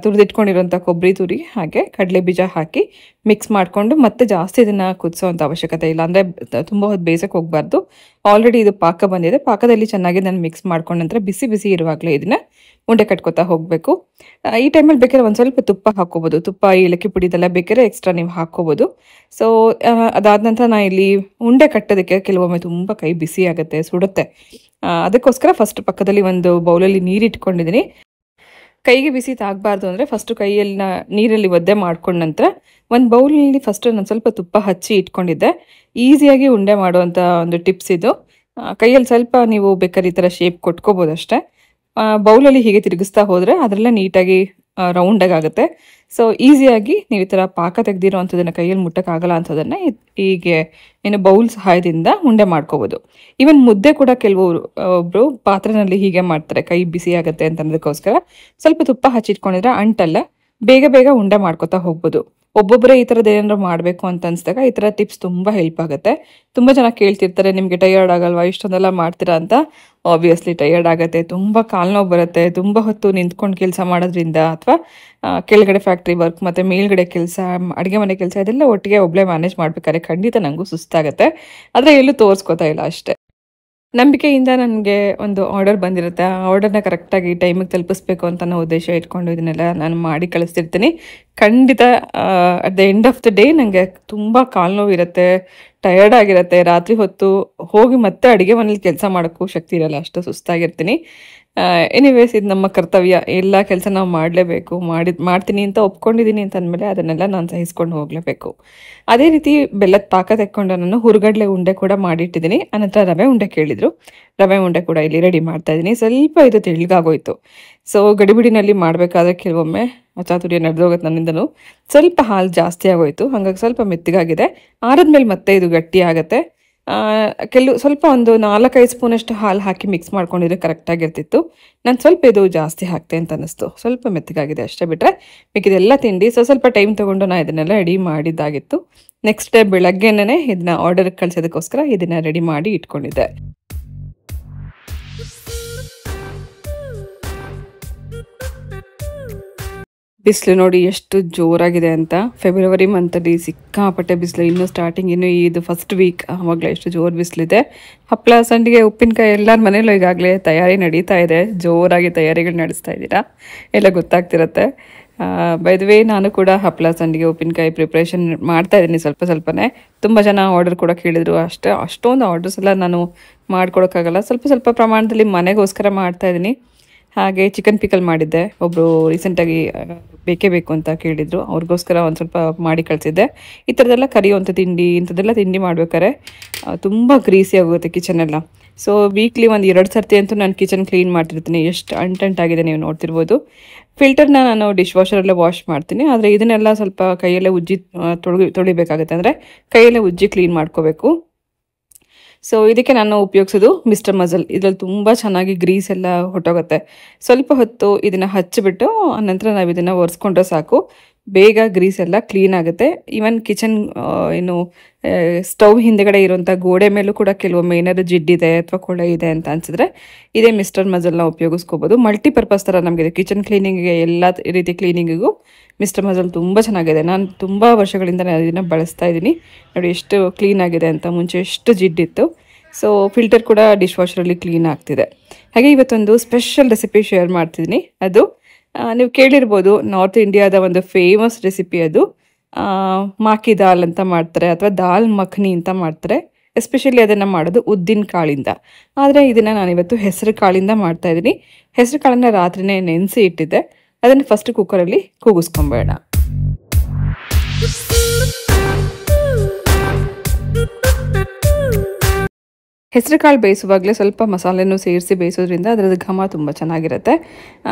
ತುರಿದಿಟ್ಕೊಂಡಿರೋಂಥ ಕೊಬ್ಬರಿ ತುರಿ ಹಾಗೆ ಕಡಲೆ ಬೀಜ ಹಾಕಿ ಮಿಕ್ಸ್ ಮಾಡಿಕೊಂಡು ಮತ್ತೆ ಜಾಸ್ತಿ ಇದನ್ನು ಕುದಿಸೋವಂಥ ಅವಶ್ಯಕತೆ ಇಲ್ಲ. ಅಂದರೆ ತುಂಬ ಹೊತ್ತು ಬೇಯಿಸೋಕೆ ಹೋಗಬಾರ್ದು. ಆಲ್ರೆಡಿ ಇದು ಪಾಕ ಬಂದಿದೆ. ಪಾಕದಲ್ಲಿ ಚೆನ್ನಾಗಿ ನಾನು ಮಿಕ್ಸ್ ಮಾಡ್ಕೊಂಡ ನಂತರ ಬಿಸಿ ಬಿಸಿ ಇರುವಾಗಲೇ ಇದನ್ನು ಉಂಡೆ ಕಟ್ಕೋತಾ ಹೋಗಬೇಕು. ಈ ಟೈಮಲ್ಲಿ ಬೇಕಾದ್ರೆ ಒಂದು ಸ್ವಲ್ಪ ತುಪ್ಪ ಹಾಕ್ಕೋಬೋದು. ತುಪ್ಪ, ಏಲಕ್ಕಿ ಪುಡಿ ಇದೆಲ್ಲ ಬೇಕಾದ್ರೆ ಎಕ್ಸ್ಟ್ರಾ ನೀವು ಹಾಕ್ಕೋಬೋದು. ಸೊ ಅದಾದ ನಂತರ ನಾನು ಇಲ್ಲಿ ಉಂಡೆ ಕಟ್ಟೋದಕ್ಕೆ ಕೆಲವೊಮ್ಮೆ ತುಂಬ ಕೈ ಬಿಸಿ ಆಗುತ್ತೆ, ಸುಡುತ್ತೆ. ಅದಕ್ಕೋಸ್ಕರ ಫಸ್ಟ್ ಪಕ್ಕದಲ್ಲಿ ಒಂದು ಬೌಲಲ್ಲಿ ನೀರು ಇಟ್ಕೊಂಡಿದ್ದೀನಿ. ಕೈಗೆ ಬಿಸಿ ತಾಗಬಾರ್ದು ಅಂದರೆ ಫಸ್ಟು ಕೈಯಲ್ಲಿ ನೀರಲ್ಲಿ ಒದ್ದೆ ಮಾಡ್ಕೊಂಡ ನಂತರ ಒಂದು ಬೌಲಲ್ಲಿ ಫಸ್ಟು ನಾನು ಸ್ವಲ್ಪ ತುಪ್ಪ ಹಚ್ಚಿ ಇಟ್ಕೊಂಡಿದ್ದೆ. ಈಸಿಯಾಗಿ ಉಂಡೆ ಮಾಡುವಂಥ ಒಂದು ಟಿಪ್ಸ್ ಇದು. ಕೈಯಲ್ಲಿ ಸ್ವಲ್ಪ ನೀವು ಬೇಕಾದ್ರೆ ಈ ಥರ ಶೇಪ್ ಕೊಟ್ಕೋಬೋದು ಅಷ್ಟೇ. ಬೌಲಲ್ಲಿ ಹೀಗೆ ತಿರುಗಿಸ್ತಾ ಹೋದರೆ ಅದರಲ್ಲೇ ನೀಟಾಗಿ ರೌಂಡಾಗಿ ಆಗುತ್ತೆ. ಸೊ ಈಸಿಯಾಗಿ ನೀವು ಈ ಥರ ಪಾಕ ತೆಗೆದಿರೋ ಅಂಥದ್ದನ್ನು ಕೈಯಲ್ಲಿ ಮುಟ್ಟಕ್ಕಾಗಲ್ಲ ಅಂಥದ್ದನ್ನು ಹೀಗೆ ಏನು ಬೌಲ್ ಸಹಾಯದಿಂದ ಉಂಡೆ ಮಾಡ್ಕೋಬೋದು. ಈವನ್ ಮುದ್ದೆ ಕೂಡ ಒಬ್ಬರು ಪಾತ್ರೆನಲ್ಲಿ ಹೀಗೆ ಮಾಡ್ತಾರೆ, ಕೈ ಬಿಸಿ ಆಗುತ್ತೆ ಅಂತ ಅನ್ನೋದಕ್ಕೋಸ್ಕರ ಸ್ವಲ್ಪ ತುಪ್ಪ ಹಚ್ಚಿಟ್ಕೊಂಡಿದ್ರೆ ಅಂಟಲ್ಲ, ಬೇಗ ಬೇಗ ಉಂಡೆ ಮಾಡ್ಕೋತಾ ಹೋಗ್ಬೋದು. ಒಬ್ಬೊಬ್ಬರೇ ಈ ಥರದ್ದು ಏನಾದ್ರು ಮಾಡಬೇಕು ಅಂತ ಅನಿಸಿದಾಗ ಈ ಥರ ಟಿಪ್ಸ್ ತುಂಬ ಹೆಲ್ಪ್ ಆಗುತ್ತೆ. ತುಂಬ ಜನ ಕೇಳ್ತಿರ್ತಾರೆ, ನಿಮಗೆ ಟಯರ್ಡ್ ಆಗಲ್ವಾ ಇಷ್ಟೊಂದೆಲ್ಲ ಮಾಡ್ತೀರಾ ಅಂತ. ಆಬ್ವಿಯಸ್ಲಿ ಟಯರ್ಡ್ ಆಗುತ್ತೆ, ತುಂಬ ಕಾಲು ನೋವು ಬರುತ್ತೆ. ತುಂಬ ಹೊತ್ತು ನಿಂತ್ಕೊಂಡು ಕೆಲಸ ಮಾಡೋದ್ರಿಂದ ಅಥವಾ ಕೆಳಗಡೆ ಫ್ಯಾಕ್ಟ್ರಿ ವರ್ಕ್ ಮತ್ತು ಮೇಲ್ಗಡೆ ಕೆಲಸ, ಅಡುಗೆ ಮನೆ ಕೆಲಸ ಇದೆಲ್ಲ ಒಟ್ಟಿಗೆ ಒಬ್ಬಳೇ ಮ್ಯಾನೇಜ್ ಮಾಡಬೇಕಾದ್ರೆ ಖಂಡಿತ ನನಗೂ ಸುಸ್ತಾಗುತ್ತೆ. ಆದರೆ ಎಲ್ಲೂ ತೋರಿಸ್ಕೋತಾ ಇಲ್ಲ ಅಷ್ಟೇ. ನಂಬಿಕೆಯಿಂದ ನನಗೆ ಒಂದು ಆರ್ಡರ್ ಬಂದಿರುತ್ತೆ. ಆ ಆರ್ಡರ್ನ ಕರೆಕ್ಟಾಗಿ ಟೈಮಿಗೆ ತಲುಪಿಸ್ಬೇಕು ಅಂತ ನಾನು ಉದ್ದೇಶ ಇಟ್ಕೊಂಡು ಇದನ್ನೆಲ್ಲ ನಾನು ಮಾಡಿ ಕಳಿಸ್ತಿರ್ತೀನಿ. ಖಂಡಿತ at the end of the day ನನಗೆ ತುಂಬ ಕಾಲು ನೋವು ಇರುತ್ತೆ, ಟಯರ್ಡ್ ಆಗಿರುತ್ತೆ. ರಾತ್ರಿ ಹೊತ್ತು ಹೋಗಿ ಮತ್ತೆ ಅಡುಗೆ ಮನೇಲಿ ಕೆಲಸ ಮಾಡೋಕ್ಕೂ ಶಕ್ತಿ ಇರಲ್ಲ, ಅಷ್ಟು ಸುಸ್ತಾಗಿರ್ತೀನಿ. ಎನಿವೇಸ್ ಇದು ನಮ್ಮ ಕರ್ತವ್ಯ, ಎಲ್ಲ ಕೆಲಸ ನಾವು ಮಾಡಲೇಬೇಕು. ಮಾಡ್ತೀನಿ ಅಂತ ಒಪ್ಕೊಂಡಿದ್ದೀನಿ ಅಂತ ಅಂದಮೇಲೆ ಅದನ್ನೆಲ್ಲ ನಾನು ಸಹಿಸ್ಕೊಂಡು ಹೋಗಲೇಬೇಕು. ಅದೇ ರೀತಿ ಬೆಲ್ಲದ ಪಾಕ ತೆಕ್ಕೊಂಡು ನಾನು ಹುರ್ಗಡ್ಲೆ ಉಂಡೆ ಕೂಡ ಮಾಡಿಟ್ಟಿದ್ದೀನಿ. ಅನಂತರ ರವೆ ಉಂಡೆ ಕೇಳಿದರು, ರವೆ ಉಂಡೆ ಕೂಡ ಇಲ್ಲಿ ರೆಡಿ ಮಾಡ್ತಾ ಇದ್ದೀನಿ. ಸ್ವಲ್ಪ ಇದು ತೆಳ್ಳಗಾಗೋಯ್ತು. ಸೊ ಗಡಿಬಿಡಿನಲ್ಲಿ ಮಾಡಬೇಕಾದ್ರೆ ಕೆಲವೊಮ್ಮೆ ಚಾತುರ್ಯ ನಡೆದೋಗುತ್ತೆ ನನ್ನಿಂದನೂ. ಸ್ವಲ್ಪ ಹಾಲು ಜಾಸ್ತಿ ಆಗೋಯ್ತು, ಹಾಗಾಗಿ ಸ್ವಲ್ಪ ಮೆತ್ತಗಾಗಿದೆ. ಆರಿದ್ಮೇಲೆ ಮತ್ತೆ ಇದು ಗಟ್ಟಿ ಆಗುತ್ತೆ. ಸ್ವಲ್ಪ ಒಂದು 4-5 ಸ್ಪೂನಷ್ಟು ಹಾಲು ಹಾಕಿ ಮಿಕ್ಸ್ ಮಾಡ್ಕೊಂಡಿದ್ರೆ ಕರೆಕ್ಟಾಗಿರ್ತಿತ್ತು. ನಾನು ಸ್ವಲ್ಪ ಇದು ಜಾಸ್ತಿ ಹಾಕ್ತೆ ಅಂತ ಅನ್ನಿಸ್ತು. ಸ್ವಲ್ಪ ಮೆತ್ತಗಾಗಿದೆ ಅಷ್ಟೇ, ಬಿಟ್ಟರೆ ಮಿಕ್ಕಿದೆಲ್ಲ ತಿಂಡಿ ಸ್ವಲ್ಪ ಟೈಮ್ ತೊಗೊಂಡು ನಾನು ಇದನ್ನೆಲ್ಲ ರೆಡಿ ಮಾಡಿದ್ದಾಗಿತ್ತು. ನೆಕ್ಸ್ಟ್ ಡೇ ಬೆಳಗ್ಗೆನೇ ಇದನ್ನ ಆರ್ಡರ್ ಕಳಿಸೋದಕ್ಕೋಸ್ಕರ ಇದನ್ನು ರೆಡಿ ಮಾಡಿ ಇಟ್ಕೊಂಡಿದ್ದೆ. ಬಿಸಿಲು ನೋಡಿ ಎಷ್ಟು ಜೋರಾಗಿದೆ ಅಂತ. ಫೆಬ್ರವರಿ ಮಂತಲ್ಲಿ ಸಿಕ್ಕಾಪಟ್ಟೆ ಬಿಸಿಲು. ಇನ್ನೂ ಸ್ಟಾರ್ಟಿಂಗ್, ಇನ್ನು ಇದು ಫಸ್ಟ್ ವೀಕ್, ಆವಾಗಲೇ ಎಷ್ಟು ಜೋರು ಬಿಸಿಲಿದೆ. ಹಪ್ಪಳ, ಸಂಡಿಗೆ, ಉಪ್ಪಿನಕಾಯಿ ಎಲ್ಲರ ಮನೇಲೂ ಈಗಾಗಲೇ ತಯಾರಿ ನಡೀತಾ ಇದೆ. ಜೋರಾಗಿ ತಯಾರಿಗಳು ನಡೆಸ್ತಾ ಇದ್ದೀರಾ ಎಲ್ಲ ಗೊತ್ತಾಗ್ತಿರತ್ತೆ. ಬೈ ದ ವೇ, ನಾನು ಕೂಡ ಹಪ್ಪಳ, ಸಂಡಿಗೆ, ಉಪ್ಪಿನಕಾಯಿ ಪ್ರಿಪ್ರೇಷನ್ ಮಾಡ್ತಾ ಇದ್ದೀನಿ ಸ್ವಲ್ಪನೇ. ತುಂಬ ಜನ ಆರ್ಡರ್ ಕೂಡ ಕೇಳಿದರು. ಅಷ್ಟೊಂದು ಆರ್ಡರ್ಸ್ ಎಲ್ಲ ನಾನು ಮಾಡ್ಕೊಡೋಕ್ಕಾಗಲ್ಲ. ಸ್ವಲ್ಪ ಪ್ರಮಾಣದಲ್ಲಿ ಮನೆಗೋಸ್ಕರ ಮಾಡ್ತಾ ಇದ್ದೀನಿ. ಹಾಗೆ ಚಿಕನ್ ಪಿಕಲ್ ಮಾಡಿದ್ದೆ. ಒಬ್ಬರು ರೀಸೆಂಟಾಗಿ ಬೇಕೇ ಬೇಕು ಅಂತ ಕೇಳಿದರು, ಅವ್ರಿಗೋಸ್ಕರ ಒಂದು ಸ್ವಲ್ಪ ಮಾಡಿ ಕಳಿಸಿದ್ದೆ. ಈ ಥರದ್ದೆಲ್ಲ ಕರಿಯುವಂಥ ತಿಂಡಿ, ಇಂಥದ್ದೆಲ್ಲ ತಿಂಡಿ ಮಾಡ್ಬೇಕಾದ್ರೆ ತುಂಬ ಗ್ರೀಸಿ ಆಗುತ್ತೆ ಕಿಚನೆಲ್ಲ. ಸೊ ವೀಕ್ಲಿ ಒಂದು 2 ಸರ್ತಿ ಅಂತೂ ನಾನು ಕಿಚನ್ ಕ್ಲೀನ್ ಮಾಡ್ತಿರ್ತೀನಿ. ಎಷ್ಟು ಅಂಟಾಗಿದೆ ನೀವು ನೋಡ್ತಿರ್ಬೋದು. ಫಿಲ್ಟರ್ನ ನಾನು ಡಿಶ್ ವಾಷರಲ್ಲೇ ವಾಶ್ ಮಾಡ್ತೀನಿ. ಆದರೆ ಇದನ್ನೆಲ್ಲ ಸ್ವಲ್ಪ ಕೈಯಲ್ಲೇ ಉಜ್ಜಿ ತೊಳಿಬೇಕಾಗುತ್ತೆ. ಅಂದರೆ ಕೈಯಲ್ಲೇ ಉಜ್ಜಿ ಕ್ಲೀನ್ ಮಾಡ್ಕೋಬೇಕು. ಸೊ ಇದಕ್ಕೆ ನಾನು ಉಪಯೋಗಿಸೋದು ಮಿಸ್ಟರ್ ಮಜಲ್. ಇದರಲ್ಲಿ ತುಂಬ ಚೆನ್ನಾಗಿ ಗ್ರೀಸ್ ಎಲ್ಲ ಹೊಟ್ಟೋಗುತ್ತೆ. ಸ್ವಲ್ಪ ಹೊತ್ತು ಇದನ್ನು ಹಚ್ಚಿಬಿಟ್ಟು ಆನಂತರ ನಾವು ಇದನ್ನು ಒರೆಸ್ಕೊಂಡ್ರೆ ಸಾಕು, ಬೇಗ ಗ್ರೀಸ್ ಎಲ್ಲ ಕ್ಲೀನ್ ಆಗುತ್ತೆ. ಈವನ್ ಕಿಚನ್ ಸ್ಟವ್ ಹಿಂದೆಗಡೆ ಇರುವಂಥ ಗೋಡೆ ಮೇಲೂ ಕೂಡ ಕೆಲವೊಮ್ಮೆ ಏನಾದರೂ ಜಿಡ್ಡಿದೆ ಅಥವಾ ಕೊಳೆ ಇದೆ ಅಂತ ಅನಿಸಿದ್ರೆ ಇದೇ ಮಿಸ್ಟರ್ ಮಜಲ್ನ ಉಪಯೋಗಿಸ್ಕೋಬೋದು. ಮಲ್ಟಿಪರ್ಪಸ್ ಥರ ನಮಗಿದೆ. ಕಿಚನ್ ಕ್ಲೀನಿಂಗಿಗೆ, ಎಲ್ಲ ರೀತಿ ಕ್ಲೀನಿಂಗಿಗೂ ಮಿಸ್ಟರ್ ಮಜಲ್ ತುಂಬ ಚೆನ್ನಾಗಿದೆ. ನಾನು ತುಂಬ ವರ್ಷಗಳಿಂದ ಇದನ್ನು ಬಳಸ್ತಾ ಇದ್ದೀನಿ. ನೋಡಿ ಎಷ್ಟು ಕ್ಲೀನ್ ಆಗಿದೆ ಅಂತ. ಮುಂಚೆ ಎಷ್ಟು ಜಿಡ್ಡಿತ್ತು. ಸೊ ಫಿಲ್ಟರ್ ಕೂಡ ಡಿಶ್ ವಾಷರಲ್ಲಿ ಕ್ಲೀನ್ ಆಗ್ತಿದೆ. ಹಾಗೆ ಇವತ್ತೊಂದು ಸ್ಪೆಷಲ್ ರೆಸಿಪಿ ಶೇರ್ ಮಾಡ್ತಿದ್ದೀನಿ. ಅದು ನೀವು ಕೇಳಿರ್ಬೋದು, ನಾರ್ತ್ ಇಂಡಿಯಾದ ಒಂದು ಫೇಮಸ್ ರೆಸಿಪಿ. ಅದು ಮಾಕಿ ದಾಲ್ ಅಂತ ಮಾಡ್ತಾರೆ, ಅಥವಾ ದಾಲ್ ಮಖನಿ ಅಂತ ಮಾಡ್ತಾರೆ. ಎಸ್ಪೆಷಲಿ ಅದನ್ನು ಮಾಡೋದು ಉದ್ದಿನ ಕಾಳಿಂದ. ಆದರೆ ಇದನ್ನು ನಾನಿವತ್ತು ಹೆಸರು ಕಾಳಿಂದ ಮಾಡ್ತಾ ಇದ್ದೀನಿ. ಹೆಸರು ಕಾಳನ್ನು ರಾತ್ರಿನೇ ನೆನೆಸಿ ಇಟ್ಟಿದ್ದೆ. ಅದನ್ನು ಫಸ್ಟ್ ಕುಕ್ಕರಲ್ಲಿ ಕೂಗಿಸ್ಕೊಂಬೇಡ. ಹೆಸರು ಕಾಳು ಬೇಯಿಸುವಾಗಲೇ ಸ್ವಲ್ಪ ಮಸಾಲೆನೂ ಸೇರಿಸಿ ಬೇಯಿಸೋದ್ರಿಂದ ಅದರದ್ದು ಘಮ ತುಂಬ ಚೆನ್ನಾಗಿರುತ್ತೆ.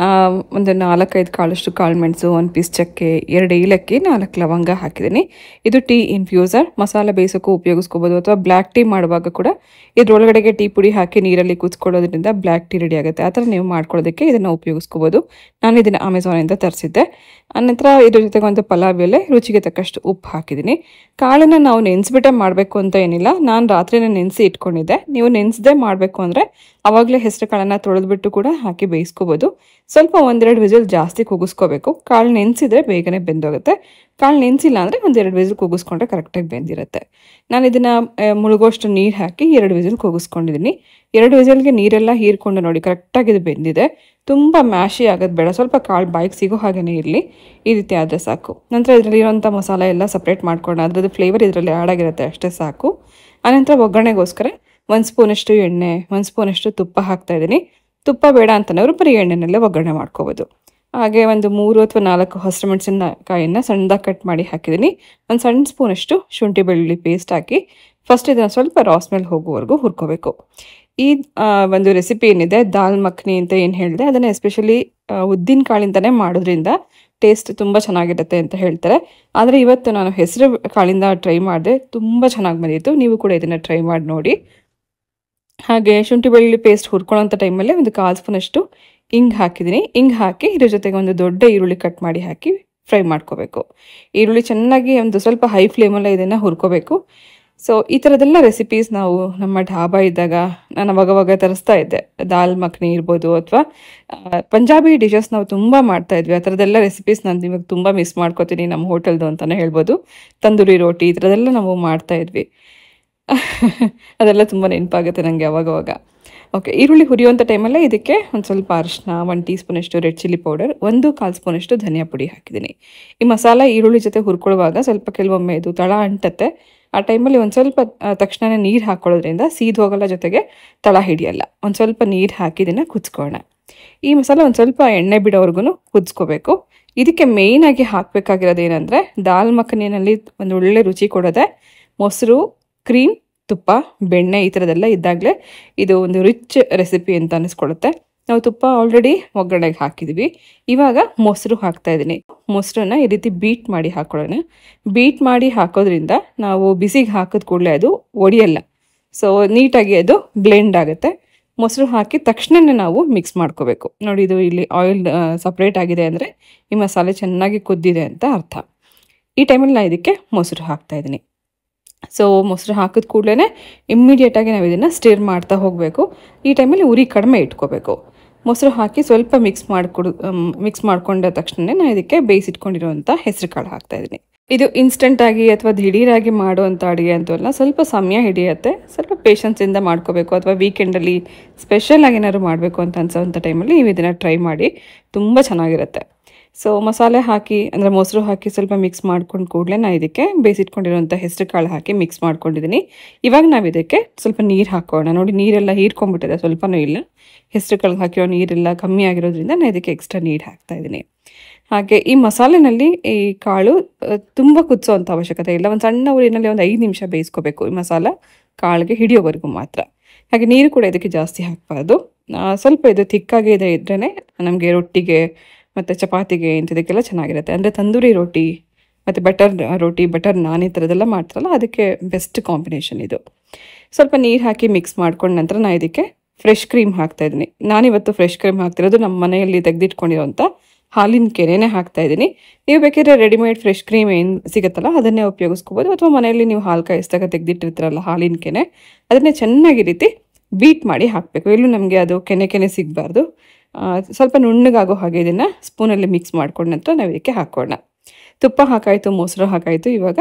ಒಂದು 4-5 ಕಾಳಷ್ಟು ಕಾಳು ಮೆಣಸು, 1 ಪೀಸ್ ಚಕ್ಕೆ, 2 ಏಲಕ್ಕಿ, 4 ಲವಂಗ ಹಾಕಿದ್ದೀನಿ. ಇದು ಟೀ ಇನ್ಫ್ಯೂಸರ್. ಮಸಾಲೆ ಬೇಯಿಸೋಕ್ಕೂ ಉಪಯೋಗಿಸ್ಕೋಬೋದು, ಅಥವಾ ಬ್ಲ್ಯಾಕ್ ಟೀ ಮಾಡುವಾಗ ಕೂಡ ಇದರೊಳಗಡೆಗೆ ಟೀ ಪುಡಿ ಹಾಕಿ ನೀರಲ್ಲಿ ಕುದಿಸ್ಕೊಳ್ಳೋದ್ರಿಂದ ಬ್ಲ್ಯಾಕ್ ಟೀ ರೆಡಿ ಆಗುತ್ತೆ. ಆ ಥರ ನೀವು ಮಾಡ್ಕೊಳ್ಳೋದಕ್ಕೆ ಇದನ್ನು ಉಪಯೋಗಿಸ್ಕೋಬೋದು. ನಾನು ಇದನ್ನು ಅಮೆಝಾನಿಂದ ತರಿಸಿದ್ದೆ. ಆನಂತರ ಇದ್ರ ಜೊತೆಗೆ ಒಂದು ಪಲಾವ್ ಎಲೆ, ರುಚಿಗೆ ತಕ್ಕಷ್ಟು ಉಪ್ಪು ಹಾಕಿದ್ದೀನಿ. ಕಾಳನ್ನು ನಾವು ನೆನೆಸ್ಬಿಟ್ಟೆ ಮಾಡಬೇಕು ಅಂತ ಏನಿಲ್ಲ. ನಾನು ರಾತ್ರಿನೇ ನೆನೆಸಿ ಇಟ್ಕೊಂಡಿದ್ದೆ. ನೀವು ನೆನೆಸದೆ ಮಾಡಬೇಕು ಅಂದರೆ ಆವಾಗಲೇ ಹೆಸರು ಕಾಳನ್ನು ತೊಳೆದ್ಬಿಟ್ಟು ಕೂಡ ಹಾಕಿ ಬೇಯಿಸ್ಕೋಬೋದು. ಸ್ವಲ್ಪ 1-2 ವಿಸಿಲ್ ಜಾಸ್ತಿ ಕೂಗಿಸ್ಕೋಬೇಕು. ಕಾಳು ನೆನೆಸಿದ್ರೆ ಬೇಗನೆ ಬೆಂದೋಗುತ್ತೆ. ಕಾಳು ನೆನೆಸಿಲ್ಲ ಅಂದರೆ 1-2 ವಿಸಿಲ್ ಕೂಗಿಸ್ಕೊಂಡ್ರೆ ಕರೆಕ್ಟಾಗಿ ಬೆಂದಿರುತ್ತೆ. ನಾನು ಇದನ್ನು ಮುಳುಗೋಷ್ಟು ನೀರು ಹಾಕಿ 2 ವಿಸಿಲ್ ಕೂಗಿಸ್ಕೊಂಡಿದ್ದೀನಿ. 2 ವಿಸಿಲ್ಗೆ ನೀರೆಲ್ಲ ಹೀರ್ಕೊಂಡು ನೋಡಿ ಕರೆಕ್ಟಾಗಿ ಇದು ಬೆಂದಿದೆ. ತುಂಬ ಮ್ಯಾಶಿ ಆಗೋದು ಬೇಡ, ಸ್ವಲ್ಪ ಕಾಳು ಬಾಯಿಗೆ ಸಿಗೋ ಹಾಗೇ ಇರಲಿ. ಈ ರೀತಿ ಆದರೆ ಸಾಕು. ನಂತರ ಇದರಲ್ಲಿರುವಂಥ ಮಸಾಲೆ ಎಲ್ಲ ಸಪ್ರೇಟ್ ಮಾಡ್ಕೊಂಡು ಅದರದ್ದು ಫ್ಲೇವರ್ ಇದರಲ್ಲಿ ಆ್ಯಡ್ ಆಗಿರುತ್ತೆ, ಅಷ್ಟೇ ಸಾಕು. ಆನಂತರ ಒಗ್ಗರಣೆಗೋಸ್ಕರ 1 ಸ್ಪೂನಷ್ಟು ಎಣ್ಣೆ, 1 ಸ್ಪೂನಷ್ಟು ತುಪ್ಪ ಹಾಕ್ತಾಯಿದ್ದೀನಿ. ತುಪ್ಪ ಬೇಡ ಅಂತನವರು ಬರೀ ಎಣ್ಣೆನಲ್ಲೇ ಒಗ್ಗರಣೆ ಮಾಡ್ಕೋಬೋದು. ಹಾಗೆ ಒಂದು 3 ಅಥವಾ 4 ಹಸಿರು ಮೆಣಸಿನಕಾಯಿಯನ್ನು ಸಣ್ಣದಾಗಿ ಕಟ್ ಮಾಡಿ ಹಾಕಿದ್ದೀನಿ. 1 ಸಣ್ಣ ಸ್ಪೂನಷ್ಟು ಶುಂಠಿ ಬೆಳ್ಳುಳ್ಳಿ ಪೇಸ್ಟ್ ಹಾಕಿ ಫಸ್ಟ್ ಇದನ್ನು ಸ್ವಲ್ಪ ರಾ ಸ್ಮೆಲ್ ಹೋಗುವವರೆಗೂ ಹುರ್ಕೋಬೇಕು. ಈ ಒಂದು ರೆಸಿಪಿ ಏನಿದೆ ದಾಲ್ ಮಖನಿ ಅಂತ ಏನು ಹೇಳಿದೆ, ಅದನ್ನು ಎಸ್ಪೆಷಲಿ ಉದ್ದಿನ ಕಾಳಿಂದನೇ ಮಾಡೋದ್ರಿಂದ ಟೇಸ್ಟ್ ತುಂಬ ಚೆನ್ನಾಗಿರುತ್ತೆ ಅಂತ ಹೇಳ್ತಾರೆ. ಆದರೆ ಇವತ್ತು ನಾನು ಹೆಸರು ಕಾಳಿಂದ ಟ್ರೈ ಮಾಡಿದೆ, ತುಂಬ ಚೆನ್ನಾಗಿ ಬಂದಿತ್ತು. ನೀವು ಕೂಡ ಇದನ್ನು ಟ್ರೈ ಮಾಡಿ ನೋಡಿ. ಹಾಗೆ ಶುಂಠಿ ಬೆಳ್ಳುಳ್ಳಿ ಪೇಸ್ಟ್ ಹುರ್ಕೊಳ್ಳೋಂಥ ಟೈಮಲ್ಲೇ ಒಂದು 1/4 ಸ್ಪೂನಷ್ಟು ಇಂಗು ಹಾಕಿದ್ದೀನಿ. ಇಂಗು ಹಾಕಿ ಇದ್ರ ಜೊತೆಗೆ ಒಂದು ದೊಡ್ಡ ಈರುಳ್ಳಿ ಕಟ್ ಮಾಡಿ ಹಾಕಿ ಫ್ರೈ ಮಾಡ್ಕೋಬೇಕು. ಈರುಳ್ಳಿ ಚೆನ್ನಾಗಿ ಒಂದು ಸ್ವಲ್ಪ ಹೈ ಫ್ಲೇಮಲ್ಲೇ ಇದನ್ನು ಹುರ್ಕೋಬೇಕು. ಸೊ ಈ ಥರದ್ದೆಲ್ಲ ರೆಸಿಪೀಸ್ ನಾವು ನಮ್ಮ ಢಾಬಾ ಇದ್ದಾಗ ನಾನು ಅವಾಗವಾಗ ತರಿಸ್ತಾ ಇದ್ದೆ. ದಾಲ್ ಮಖನಿ ಇರ್ಬೋದು, ಅಥವಾ ಪಂಜಾಬಿ ಡಿಶಸ್ ನಾವು ತುಂಬ ಮಾಡ್ತಾಯಿದ್ವಿ. ಆ ಥರದ್ದೆಲ್ಲ ರೆಸಿಪೀಸ್ ನಾನು ಇವಾಗ ತುಂಬ ಮಿಸ್ ಮಾಡ್ಕೋತೀನಿ ನಮ್ಮ ಹೋಟೆಲ್ದು ಅಂತಲೇ ಹೇಳ್ಬೋದು. ತಂದೂರಿ ರೋಟಿ ಈ ಥರದ್ದೆಲ್ಲ ನಾವು ಮಾಡ್ತಾಯಿದ್ವಿ. ಅದೆಲ್ಲ ತುಂಬ ನೆನಪಾಗುತ್ತೆ ನನಗೆ ಅವಾಗವಾಗ. ಓಕೆ, ಈರುಳ್ಳಿ ಹುರಿಯುವಂಥ ಟೈಮಲ್ಲೇ ಇದಕ್ಕೆ ಒಂದು ಸ್ವಲ್ಪ ಅರಿಶಿನ, 1 ಟೀ ಸ್ಪೂನಷ್ಟು ರೆಡ್ ಚಿಲ್ಲಿ ಪೌಡರ್, 1/4 ಸ್ಪೂನಷ್ಟು ಧನಿಯಾ ಪುಡಿ ಹಾಕಿದ್ದೀನಿ. ಈ ಮಸಾಲ ಈರುಳ್ಳಿ ಜೊತೆ ಹುರ್ಕೊಳ್ಳುವಾಗ ಸ್ವಲ್ಪ ಕೆಲವೊಮ್ಮೆ ಇದು ತಳ ಅಂಟತ್ತೆ. ಆ ಟೈಮಲ್ಲಿ ಒಂದು ಸ್ವಲ್ಪ ತಕ್ಷಣ ನೀರು ಹಾಕೊಳ್ಳೋದ್ರಿಂದ ಸೀದ್ ಹೋಗಲ್ಲ, ಜೊತೆಗೆ ತಳ ಹಿಡಿಯಲ್ಲ. ಒಂದು ಸ್ವಲ್ಪ ನೀರು ಹಾಕಿ ಇದನ್ನು ಕುದಿಸ್ಕೊಳ್ಳೋಣ. ಈ ಮಸಾಲ ಒಂದು ಸ್ವಲ್ಪ ಎಣ್ಣೆ ಬಿಡೋವರೆಗೂ ಕುದಿಸ್ಕೋಬೇಕು. ಇದಕ್ಕೆ ಮೇಯ್ನಾಗಿ ಹಾಕಬೇಕಾಗಿರೋದು ಏನಂದರೆ, ದಾಲ್ ಮಖನಿನಲ್ಲಿ ಒಂದು ಒಳ್ಳೆ ರುಚಿ ಕೊಡೋದೆ ಮೊಸರು, ಕ್ರೀಮ್, ತುಪ್ಪ, ಬೆಣ್ಣೆ ಈ ಥರದ್ದೆಲ್ಲ ಇದ್ದಾಗಲೇ ಇದು ಒಂದು ರಿಚ್ ರೆಸಿಪಿ ಅಂತ ಅನ್ನಿಸ್ಕೊಳ್ಳುತ್ತೆ. ನಾವು ತುಪ್ಪ ಆಲ್ರೆಡಿ ಒಗ್ಗರಣೆಗೆ ಹಾಕಿದ್ವಿ. ಇವಾಗ ಮೊಸರು ಹಾಕ್ತಾ ಇದ್ದೀನಿ. ಮೊಸರನ್ನ ಈ ರೀತಿ ಬೀಟ್ ಮಾಡಿ ಹಾಕೊಳ್ಳೋಣ. ಬೀಟ್ ಮಾಡಿ ಹಾಕೋದ್ರಿಂದ ನಾವು ಬಿಸಿಗೆ ಹಾಕಿದ ಕೂಡಲೇ ಅದು ಒಡೆಯಲ್ಲ. ಸೊ ನೀಟಾಗಿ ಅದು ಬ್ಲೆಂಡ್ ಆಗುತ್ತೆ. ಮೊಸರು ಹಾಕಿ ತಕ್ಷಣವೇ ನಾವು ಮಿಕ್ಸ್ ಮಾಡ್ಕೋಬೇಕು. ನೋಡಿ, ಇದು ಇಲ್ಲಿ ಆಯಿಲ್ ಸಪ್ರೇಟ್ ಆಗಿದೆ ಅಂದರೆ ಈ ಮಸಾಲೆ ಚೆನ್ನಾಗಿ ಕುದ್ದಿದೆ ಅಂತ ಅರ್ಥ. ಈ ಟೈಮಲ್ಲಿ ನಾನು ಇದಕ್ಕೆ ಮೊಸರು ಹಾಕ್ತಾ ಇದ್ದೀನಿ. ಸೊ ಮೊಸರು ಹಾಕಿದ ಕೂಡಲೇ ಇಮ್ಮಿಡಿಯೇಟಾಗಿ ನಾವು ಇದನ್ನು ಸ್ಟಿರ್ ಮಾಡ್ತಾ ಹೋಗಬೇಕು. ಈ ಟೈಮಲ್ಲಿ ಉರಿ ಕಡಿಮೆ ಇಟ್ಕೋಬೇಕು. ಮೊಸರು ಹಾಕಿ ಸ್ವಲ್ಪ ಮಿಕ್ಸ್ ಮಾಡ್ಕೊಂಡ ತಕ್ಷಣ ನಾನು ಇದಕ್ಕೆ ಬೇಯಿಸಿಟ್ಕೊಂಡಿರುವಂಥ ಹೆಸರು ಕಾಳು ಹಾಕ್ತಾಯಿದ್ದೀನಿ. ಇದು ಇನ್ಸ್ಟೆಂಟಾಗಿ ಅಥವಾ ದಿಢೀರಾಗಿ ಮಾಡುವಂಥ ಅಡುಗೆ ಅಂತಲ್ಲ, ಸ್ವಲ್ಪ ಸಮಯ ಹಿಡಿಯುತ್ತೆ. ಸ್ವಲ್ಪ ಪೇಷನ್ಸಿಂದ ಮಾಡ್ಕೋಬೇಕು. ಅಥವಾ ವೀಕೆಂಡಲ್ಲಿ ಸ್ಪೆಷಲಾಗಿ ಏನಾದ್ರು ಮಾಡಬೇಕು ಅಂತ ಅನ್ಸೋವಂಥ ಟೈಮಲ್ಲಿ ನೀವು ಇದನ್ನು ಟ್ರೈ ಮಾಡಿ, ತುಂಬ ಚೆನ್ನಾಗಿರುತ್ತೆ. ಸೊ ಮಸಾಲೆ ಹಾಕಿ ಅಂದರೆ ಮೊಸರು ಹಾಕಿ ಸ್ವಲ್ಪ ಮಿಕ್ಸ್ ಮಾಡ್ಕೊಂಡು ಕೂಡಲೇ ನಾನು ಇದಕ್ಕೆ ಬೇಯಿಸಿಟ್ಕೊಂಡಿರುವಂಥ ಹೆಸರು ಕಾಳು ಹಾಕಿ ಮಿಕ್ಸ್ ಮಾಡ್ಕೊಂಡಿದ್ದೀನಿ. ಇವಾಗ ನಾವು ಇದಕ್ಕೆ ಸ್ವಲ್ಪ ನೀರು ಹಾಕೋಣ. ನೋಡಿ, ನೀರೆಲ್ಲ ಹೀರ್ಕೊಂಡ್ಬಿಟ್ಟಿದೆ, ಸ್ವಲ್ಪನೂ ಇಲ್ಲ. ಹೆಸರು ಕಾಳು ಹಾಕಿರೋ ನೀರೆಲ್ಲ ಕಮ್ಮಿ ಆಗಿರೋದ್ರಿಂದ ನಾನು ಇದಕ್ಕೆ ಎಕ್ಸ್ಟ್ರಾ ನೀರು ಹಾಕ್ತಾಯಿದ್ದೀನಿ. ಹಾಗೆ ಈ ಮಸಾಲೆನಲ್ಲಿ ಈ ಕಾಳು ತುಂಬ ಕುದಿಸೋವಂಥ ಅವಶ್ಯಕತೆ ಇಲ್ಲ. ಒಂದು ಸಣ್ಣ ಊರಿನಲ್ಲಿ ಒಂದು 5 ನಿಮಿಷ ಬೇಯಿಸ್ಕೋಬೇಕು ಈ ಮಸಾಲ ಕಾಳಿಗೆ ಹಿಡಿಯೋವರೆಗೂ ಮಾತ್ರ. ಹಾಗೆ ನೀರು ಕೂಡ ಇದಕ್ಕೆ ಜಾಸ್ತಿ ಹಾಕಬಾರ್ದು. ಸ್ವಲ್ಪ ಇದು ತಿಕ್ಕಾಗಿ ಇದ್ರೇ ನಮಗೆ ರೊಟ್ಟಿಗೆ ಮತ್ತು ಚಪಾತಿಗೆ ಇಂಥದಕ್ಕೆಲ್ಲ ಚೆನ್ನಾಗಿರುತ್ತೆ. ಅಂದರೆ ತಂದೂರಿ ರೋಟಿ ಮತ್ತು ಬಟರ್ ರೋಟಿ, ಬಟರ್ ನಾನ್ ಈ ಥರದ್ದೆಲ್ಲ ಮಾಡ್ತಾರಲ್ಲ, ಅದಕ್ಕೆ ಬೆಸ್ಟ್ ಕಾಂಬಿನೇಷನ್ ಇದು. ಸ್ವಲ್ಪ ನೀರು ಹಾಕಿ ಮಿಕ್ಸ್ ಮಾಡ್ಕೊಂಡು ನಂತರ ನಾನು ಇದಕ್ಕೆ ಫ್ರೆಶ್ ಕ್ರೀಮ್ ಹಾಕ್ತಾಯಿದ್ದೀನಿ. ನಾನಿವತ್ತು ಫ್ರೆಶ್ ಕ್ರೀಮ್ ಹಾಕ್ತಿರೋದು ನಮ್ಮ ಮನೆಯಲ್ಲಿ ತೆಗೆದಿಟ್ಕೊಂಡಿರೋಂಥ ಹಾಲಿನ ಕೆನೆನೇ ಹಾಕ್ತಾಯಿದ್ದೀನಿ. ನೀವು ಬೇಕಿದ್ರೆ ರೆಡಿಮೇಡ್ ಫ್ರೆಶ್ ಕ್ರೀಮ್ ಏನು ಸಿಗುತ್ತಲ್ಲ ಅದನ್ನೇ ಉಪಯೋಗಿಸ್ಕೋಬೋದು. ಅಥವಾ ಮನೆಯಲ್ಲಿ ನೀವು ಹಾಲು ಕಾಯಿಸಿದಾಗ ತೆಗೆದಿಟ್ಟಿರ್ತೀರಲ್ಲ ಹಾಲಿನ ಕೆನೆ, ಅದನ್ನೇ ಚೆನ್ನಾಗಿ ರೀತಿ ಬೀಟ್ ಮಾಡಿ ಹಾಕಬೇಕು. ಎಲ್ಲೂ ನಮಗೆ ಅದು ಕೆನೆ ಸಿಗಬಾರ್ದು. ಸ್ವಲ್ಪ ನುಣ್ಣಗಾಗೋ ಹಾಗೆ ಇದನ್ನು ಸ್ಪೂನಲ್ಲಿ ಮಿಕ್ಸ್ ಮಾಡ್ಕೊಂಡ ನಂತರ ನಾವು ಇದಕ್ಕೆ ಹಾಕೋಣ. ತುಪ್ಪ ಹಾಕಾಯಿತು, ಮೊಸರು ಹಾಕಾಯಿತು. ಇವಾಗ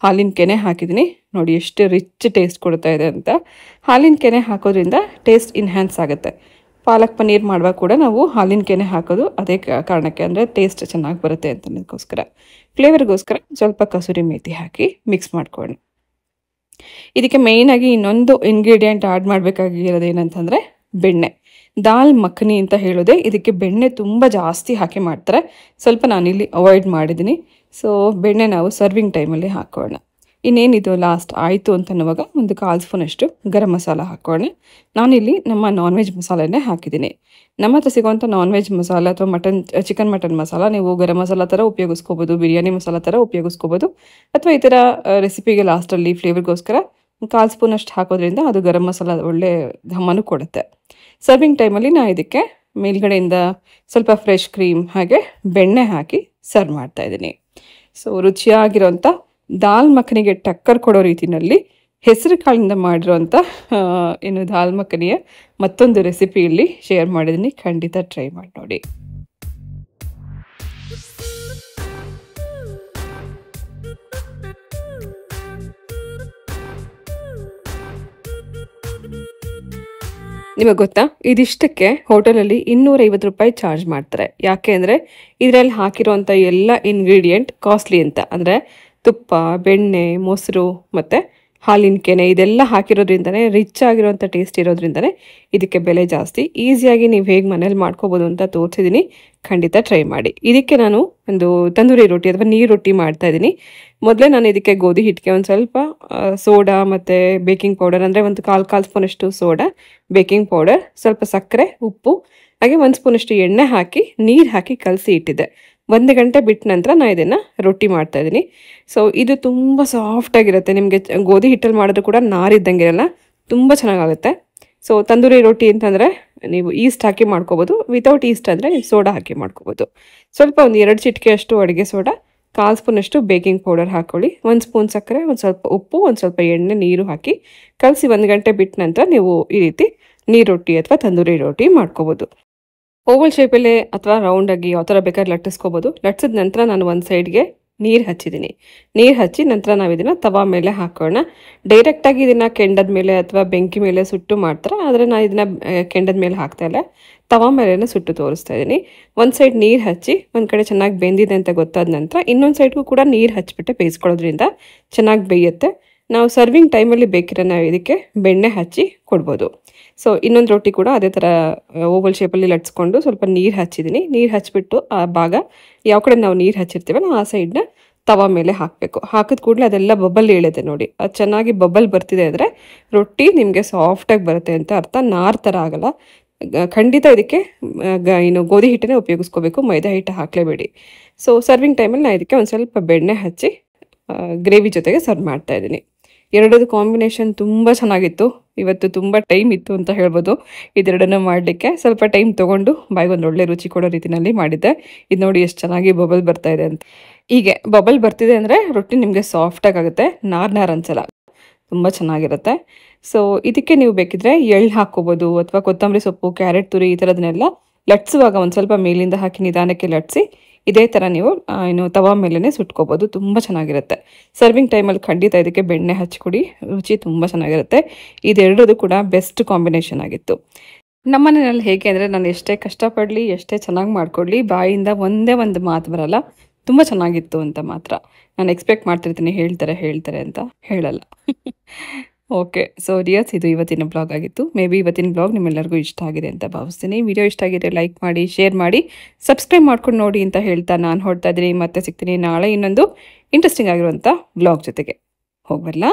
ಹಾಲಿನ ಕೆನೆ ಹಾಕಿದ್ದೀನಿ. ನೋಡಿ ಎಷ್ಟು ರಿಚ್ ಟೇಸ್ಟ್ ಕೊಡ್ತಾ ಇದೆ ಅಂತ. ಹಾಲಿನ ಕೆನೆ ಹಾಕೋದ್ರಿಂದ ಟೇಸ್ಟ್ ಇನ್ಹ್ಯಾನ್ಸ್ ಆಗುತ್ತೆ. ಪಾಲಕ್ ಪನ್ನೀರ್ ಮಾಡುವಾಗ ಕೂಡ ನಾವು ಹಾಲಿನ ಕೆನೆ ಹಾಕೋದು ಅದೇ ಕಾರಣಕ್ಕೆ, ಅಂದರೆ ಟೇಸ್ಟ್ ಚೆನ್ನಾಗಿ ಬರುತ್ತೆ ಅಂತನಕ್ಕೋಸ್ಕರ. ಫ್ಲೇವರ್ಗೋಸ್ಕರ ಸ್ವಲ್ಪ ಕಸೂರಿ ಮೇಥಿ ಹಾಕಿ ಮಿಕ್ಸ್ ಮಾಡ್ಕೊಳ್ಳೋಣ. ಇದಕ್ಕೆ ಮೇಯ್ನಾಗಿ ಇನ್ನೊಂದು ಇಂಗ್ರೀಡಿಯೆಂಟ್ ಆ್ಯಡ್ ಮಾಡಬೇಕಾಗಿರೋದು ಏನಂತಂದರೆ ಬೆಣ್ಣೆ. ದಾಲ್ ಮಖನಿ ಅಂತ ಹೇಳೋದೆ ಇದಕ್ಕೆ ಬೆಣ್ಣೆ ತುಂಬ ಜಾಸ್ತಿ ಹಾಕಿ ಮಾಡ್ತಾರೆ. ಸ್ವಲ್ಪ ನಾನಿಲ್ಲಿ ಅವಾಯ್ಡ್ ಮಾಡಿದ್ದೀನಿ. ಸೊ ಬೆಣ್ಣೆ ನಾವು ಸರ್ವಿಂಗ್ ಟೈಮಲ್ಲಿ ಹಾಕೋಣ. ಇನ್ನೇನಿದು ಲಾಸ್ಟ್ ಆಯಿತು ಅಂತನ್ನುವಾಗ ಒಂದು 1/4 ಸ್ಪೂನಷ್ಟು ಗರಂ ಮಸಾಲ ಹಾಕೋಣ. ನಾನಿಲ್ಲಿ ನಮ್ಮ ನಾನ್ ವೆಜ್ ಮಸಾಲೆನೇ ಹಾಕಿದ್ದೀನಿ. ನಮ್ಮ ಹತ್ರ ಸಿಗೋವಂಥ ನಾನ್ ವೆಜ್ ಮಸಾಲ ಅಥವಾ ಚಿಕನ್ ಮಟನ್ ಮಸಾಲ ನೀವು ಗರಂ ಮಸಾಲ ಥರ ಉಪಯೋಗಿಸ್ಕೋಬೋದು, ಬಿರಿಯಾನಿ ಮಸಾಲ ಥರ ಉಪಯೋಗಿಸ್ಕೋಬೋದು. ಅಥವಾ ಈ ಥರ ರೆಸಿಪಿಗೆ ಲಾಸ್ಟಲ್ಲಿ ಫ್ಲೇವರ್ಗೋಸ್ಕರ 1/4 ಸ್ಪೂನಷ್ಟು ಹಾಕೋದ್ರಿಂದ ಅದು ಗರಂ ಮಸಾಲ ಒಳ್ಳೆ ಘಮನೂ ಕೊಡುತ್ತೆ. ಸರ್ವಿಂಗ್ ಟೈಮಲ್ಲಿ ನಾನು ಇದಕ್ಕೆ ಮೇಲ್ಗಡೆಯಿಂದ ಸ್ವಲ್ಪ ಫ್ರೆಶ್ ಕ್ರೀಮ್ ಹಾಗೆ ಬೆಣ್ಣೆ ಹಾಕಿ ಸರ್ವ್ ಮಾಡ್ತಾಯಿದ್ದೀನಿ. ಸೊ ರುಚಿಯಾಗಿರೋಂಥ ದಾಲ್ ಮಖನಿಗೆ ಟಕ್ಕರ್ ಕೊಡೋ ರೀತಿಯಲ್ಲಿ ಹೆಸರು ಕಾಳಿಂದ ಮಾಡಿರೋಂಥ ಏನು ದಾಲ್ ಮಖನಿಯ ಮತ್ತೊಂದು ರೆಸಿಪಿ ಇಲ್ಲಿ ಶೇರ್ ಮಾಡಿದ್ದೀನಿ. ಖಂಡಿತ ಟ್ರೈ ಮಾಡಿ ನೋಡಿ. ನಿಮಗೆ ಗೊತ್ತಾ, ಇದಿಷ್ಟಕ್ಕೆ ಹೋಟೆಲಲ್ಲಿ 250 ರೂಪಾಯಿ ಚಾರ್ಜ್ ಮಾಡ್ತಾರೆ. ಯಾಕೆ ಅಂದರೆ ಇದರಲ್ಲಿ ಹಾಕಿರೋಂಥ ಎಲ್ಲ ಇಂಗ್ರೀಡಿಯೆಂಟ್ ಕಾಸ್ಟ್ಲಿ ಅಂತ. ಅಂದರೆ ತುಪ್ಪ, ಬೆಣ್ಣೆ, ಮೊಸರು ಮತ್ತು ಹಾಲಿನ ಕೆನೆ ಇದೆಲ್ಲ ಹಾಕಿರೋದ್ರಿಂದನೇ ರಿಚ್ ಆಗಿರೋಂಥ ಟೇಸ್ಟ್ ಇರೋದ್ರಿಂದನೇ ಇದಕ್ಕೆ ಬೆಲೆ ಜಾಸ್ತಿ. ಈಸಿಯಾಗಿ ನೀವು ಹೇಗೆ ಮನೇಲಿ ಮಾಡ್ಕೋಬೋದು ಅಂತ ತೋರಿಸಿದ್ದೀನಿ. ಖಂಡಿತ ಟ್ರೈ ಮಾಡಿ. ಇದಕ್ಕೆ ನಾನು ಒಂದು ತಂದೂರಿ ರೊಟ್ಟಿ ಅಥವಾ ನೀರು ರೊಟ್ಟಿ ಮಾಡ್ತಾಯಿದ್ದೀನಿ. ಮೊದಲೇ ನಾನು ಇದಕ್ಕೆ ಗೋಧಿ ಹಿಟ್ಟಿಗೆ ಒಂದು ಸ್ವಲ್ಪ ಸೋಡಾ ಮತ್ತು ಬೇಕಿಂಗ್ ಪೌಡರ್, ಅಂದರೆ ಒಂದು 1/4 ಸ್ಪೂನಷ್ಟು ಸೋಡಾ, ಬೇಕಿಂಗ್ ಪೌಡರ್, ಸ್ವಲ್ಪ ಸಕ್ಕರೆ, ಉಪ್ಪು, ಹಾಗೆ 1 ಸ್ಪೂನಷ್ಟು ಎಣ್ಣೆ ಹಾಕಿ ನೀರು ಹಾಕಿ ಕಲಸಿ ಇಟ್ಟಿದ್ದೆ. 1 ಗಂಟೆ ಬಿಟ್ಟ ನಂತರ ನಾನು ಇದನ್ನು ರೊಟ್ಟಿ ಮಾಡ್ತಾಯಿದ್ದೀನಿ. ಸೊ ಇದು ತುಂಬ ಸಾಫ್ಟಾಗಿರುತ್ತೆ. ನಿಮಗೆ ಗೋಧಿ ಹಿಟ್ಟಲ್ಲಿ ಮಾಡಿದ್ರು ಕೂಡ ನಾರಿದ್ದಂಗೆ ಇರಲ್ಲ, ತುಂಬ ಚೆನ್ನಾಗಾಗುತ್ತೆ. ಸೊ ತಂದೂರಿ ರೊಟ್ಟಿ ಅಂತಂದರೆ ನೀವು ಈಸ್ಟ್ ಹಾಕಿ ಮಾಡ್ಕೋಬೋದು. ವಿತೌಟ್ ಈಸ್ಟ್ ಅಂದರೆ ನೀವು ಸೋಡಾ ಹಾಕಿ ಮಾಡ್ಕೋಬೋದು. ಸ್ವಲ್ಪ ಒಂದು 2 ಚಿಟಿಕೆಯಷ್ಟು ಅಡುಗೆ ಸೋಡಾ, 1/4 ಸ್ಪೂನಷ್ಟು ಬೇಕಿಂಗ್ ಪೌಡರ್ ಹಾಕ್ಕೊಳ್ಳಿ, 1 ಸ್ಪೂನ್ ಸಕ್ಕರೆ, ಒಂದು ಸ್ವಲ್ಪ ಉಪ್ಪು, ಒಂದು ಸ್ವಲ್ಪ ಎಣ್ಣೆ, ನೀರು ಹಾಕಿ ಕಲಸಿ 1 ಗಂಟೆ ಬಿಟ್ಟ ನಂತರ ನೀವು ಈ ರೀತಿ ನೀರು ರೊಟ್ಟಿ ಅಥವಾ ತಂದೂರಿ ರೊಟ್ಟಿ ಮಾಡ್ಕೋಬೋದು. ಓವಲ್ ಶೇಪಲ್ಲೇ ಅಥವಾ ರೌಂಡಾಗಿ ಯಾವ ಥರ ಬೇಕಾದ್ರೆ ಲಟ್ಟಿಸ್ಕೋಬೋದು. ಲಟ್ಸಿದ ನಂತರ ನಾನು ಒಂದು ಸೈಡ್ಗೆ ನೀರು ಹಚ್ಚಿದ್ದೀನಿ. ನೀರು ಹಚ್ಚಿ ನಂತರ ನಾವು ಇದನ್ನು ತವಾ ಮೇಲೆ ಹಾಕೋಣ. ಡೈರೆಕ್ಟಾಗಿ ಇದನ್ನು ಕೆಂಡದ ಮೇಲೆ ಅಥವಾ ಬೆಂಕಿ ಮೇಲೆ ಸುಟ್ಟು ಮಾಡ್ತಾರೆ. ಆದರೆ ನಾನು ಇದನ್ನು ಕೆಂಡದ ಮೇಲೆ ಹಾಕ್ತಾಯಿಲ್ಲ, ತವಾ ಮೇಲೆನೇ ಸುಟ್ಟು ತೋರಿಸ್ತಾ ಇದ್ದೀನಿ. ಒಂದು ಸೈಡ್ ನೀರು ಹಚ್ಚಿ ಒಂದು ಕಡೆ ಚೆನ್ನಾಗಿ ಬೆಂದಿದೆ ಅಂತ ಗೊತ್ತಾದ ನಂತರ ಇನ್ನೊಂದು ಸೈಡ್ಗೂ ಕೂಡ ನೀರು ಹಚ್ಚಿಬಿಟ್ಟು ಬೇಯಿಸ್ಕೊಳ್ಳೋದ್ರಿಂದ ಚೆನ್ನಾಗಿ ಬೇಯುತ್ತೆ. ನಾವು ಸರ್ವಿಂಗ್ ಟೈಮಲ್ಲಿ ಬೇಕಿರೋ ನಾವು ಇದಕ್ಕೆ ಬೆಣ್ಣೆ ಹಚ್ಚಿ ಕೊಡ್ಬೋದು. ಸೊ ಇನ್ನೊಂದು ರೊಟ್ಟಿ ಕೂಡ ಅದೇ ಥರ ಓವಲ್ ಶೇಪಲ್ಲಿ ಲಟ್ಸ್ಕೊಂಡು ಸ್ವಲ್ಪ ನೀರು ಹಚ್ಚಿದ್ದೀನಿ. ನೀರು ಹಚ್ಚಿಬಿಟ್ಟು ಆ ಭಾಗ ಯಾವ ಕಡೆ ನಾವು ನೀರು ಹಚ್ಚಿರ್ತೀವಲ್ಲ ಆ ಸೈಡ್ನ ತವಾ ಮೇಲೆ ಹಾಕಬೇಕು. ಹಾಕಿದ ಕೂಡಲೇ ಅದೆಲ್ಲ ಬಬಲ್ ಏಳುತ್ತೆ ನೋಡಿ. ಅದು ಚೆನ್ನಾಗಿ ಬಬಲ್ ಬರ್ತಿದೆ ಅಂದರೆ ರೊಟ್ಟಿ ನಿಮಗೆ ಸಾಫ್ಟಾಗಿ ಬರುತ್ತೆ ಅಂತ ಅರ್ಥ. ನಾರ್ ಥರ ಆಗಲ್ಲ. ಖಂಡಿತ ಇದಕ್ಕೆ ಗೋಧಿ ಹಿಟ್ಟನ್ನೇ ಉಪಯೋಗಿಸ್ಕೋಬೇಕು, ಮೈದಾ ಹಿಟ್ಟು ಹಾಕಲೇಬೇಡಿ. ಸೊ ಸರ್ವಿಂಗ್ ಟೈಮಲ್ಲಿ ನಾನು ಇದಕ್ಕೆ ಒಂದು ಸ್ವಲ್ಪ ಬೆಣ್ಣೆ ಹಚ್ಚಿ ಗ್ರೇವಿ ಜೊತೆಗೆ ಸರ್ವ್ ಮಾಡ್ತಾ ಇದ್ದೀನಿ. ಎರಡದು ಕಾಂಬಿನೇಷನ್ ತುಂಬ ಚೆನ್ನಾಗಿತ್ತು. ಇವತ್ತು ತುಂಬ ಟೈಮ್ ಇತ್ತು ಅಂತ ಹೇಳ್ಬೋದು ಇದೆರಡನ್ನು ಮಾಡಲಿಕ್ಕೆ. ಸ್ವಲ್ಪ ಟೈಮ್ ತೊಗೊಂಡು ಬಾಯಿಗೆ ಒಂದು ಒಳ್ಳೆ ರುಚಿ ಕೊಡೋ ರೀತಿಯಲ್ಲಿ ಮಾಡಿದ್ದೆ. ಇದು ನೋಡಿ ಎಷ್ಟು ಚೆನ್ನಾಗಿ ಬಬಲ್ ಬರ್ತಾ ಇದೆ ಅಂತ. ಹೀಗೆ ಬಬಲ್ ಬರ್ತಿದೆ ಅಂದರೆ ರೊಟ್ಟಿ ನಿಮಗೆ ಸಾಫ್ಟಾಗಿ ಆಗುತ್ತೆ, ನಾರ್ ಅನ್ಸಲ್ಲ, ತುಂಬ ಚೆನ್ನಾಗಿರುತ್ತೆ. ಸೊ ಇದಕ್ಕೆ ನೀವು ಬೇಕಿದ್ರೆ ಎಳ್ಳು ಹಾಕ್ಕೋಬೋದು ಅಥವಾ ಕೊತ್ತಂಬರಿ ಸೊಪ್ಪು, ಕ್ಯಾರೆಟ್ ತುರಿ ಈ ಥರದನ್ನೆಲ್ಲ ಲಟ್ಸುವಾಗ ಒಂದು ಸ್ವಲ್ಪ ಮೇಲಿಂದ ಹಾಕಿ ನಿಧಾನಕ್ಕೆ ಲಟ್ಸಿ ಇದೇ ಥರ ನೀವು ತವಾ ಮೇಲೇ ಸುಟ್ಕೋಬೋದು. ತುಂಬ ಚೆನ್ನಾಗಿರುತ್ತೆ. ಸರ್ವಿಂಗ್ ಟೈಮಲ್ಲಿ ಖಂಡಿತ ಇದಕ್ಕೆ ಬೆಣ್ಣೆ ಹಚ್ಕೊಡಿ, ರುಚಿ ತುಂಬ ಚೆನ್ನಾಗಿರುತ್ತೆ. ಇದೆರಡದು ಕೂಡ ಬೆಸ್ಟ್ ಕಾಂಬಿನೇಷನ್ ಆಗಿತ್ತು. ನಮ್ಮನೆಯಲ್ಲಿ ಹೇಗೆ ಅಂದರೆ ನಾನು ಎಷ್ಟೇ ಕಷ್ಟಪಡಲಿ, ಎಷ್ಟೇ ಚೆನ್ನಾಗಿ ಮಾಡ್ಕೊಡ್ಲಿ, ಬಾಯಿಂದ ಒಂದೇ ಒಂದು ಮಾತು ಬರಲ್ಲ ತುಂಬ ಚೆನ್ನಾಗಿತ್ತು ಅಂತ ಮಾತ್ರ. ನಾನು ಎಕ್ಸ್ಪೆಕ್ಟ್ ಮಾಡ್ತಿರ್ತೀನಿ ಹೇಳ್ತಾರೆ ಅಂತ, ಹೇಳಲ್ಲ. ಓಕೆ, ಸೊ ಡಿಯರ್ಸ್, ಇದು ಇವತ್ತಿನ ಬ್ಲಾಗ್ ಆಗಿತ್ತು. ಮೇ ಬಿ ಇವತ್ತಿನ ಬ್ಲಾಗ್ ನಿಮ್ಮೆಲ್ಲರಿಗೂ ಇಷ್ಟ ಆಗಿದೆ ಅಂತ ಭಾವಿಸ್ತೀನಿ. ವಿಡಿಯೋ ಇಷ್ಟ ಆಗಿದೆ ಲೈಕ್ ಮಾಡಿ, ಶೇರ್ ಮಾಡಿ, ಸಬ್ಸ್ಕ್ರೈಬ್ ಮಾಡ್ಕೊಂಡು ನೋಡಿ ಅಂತ ಹೇಳ್ತಾ ನಾನು ಹೊರಡ್ತಾ ಇದ್ದೀನಿ. ಮತ್ತೆ ಸಿಗ್ತೀನಿ ನಾಳೆ ಇನ್ನೊಂದು ಇಂಟ್ರೆಸ್ಟಿಂಗ್ ಆಗಿರುವಂಥ ಬ್ಲಾಗ್ ಜೊತೆಗೆ. ಹೋಗ್ಬರಲಾ?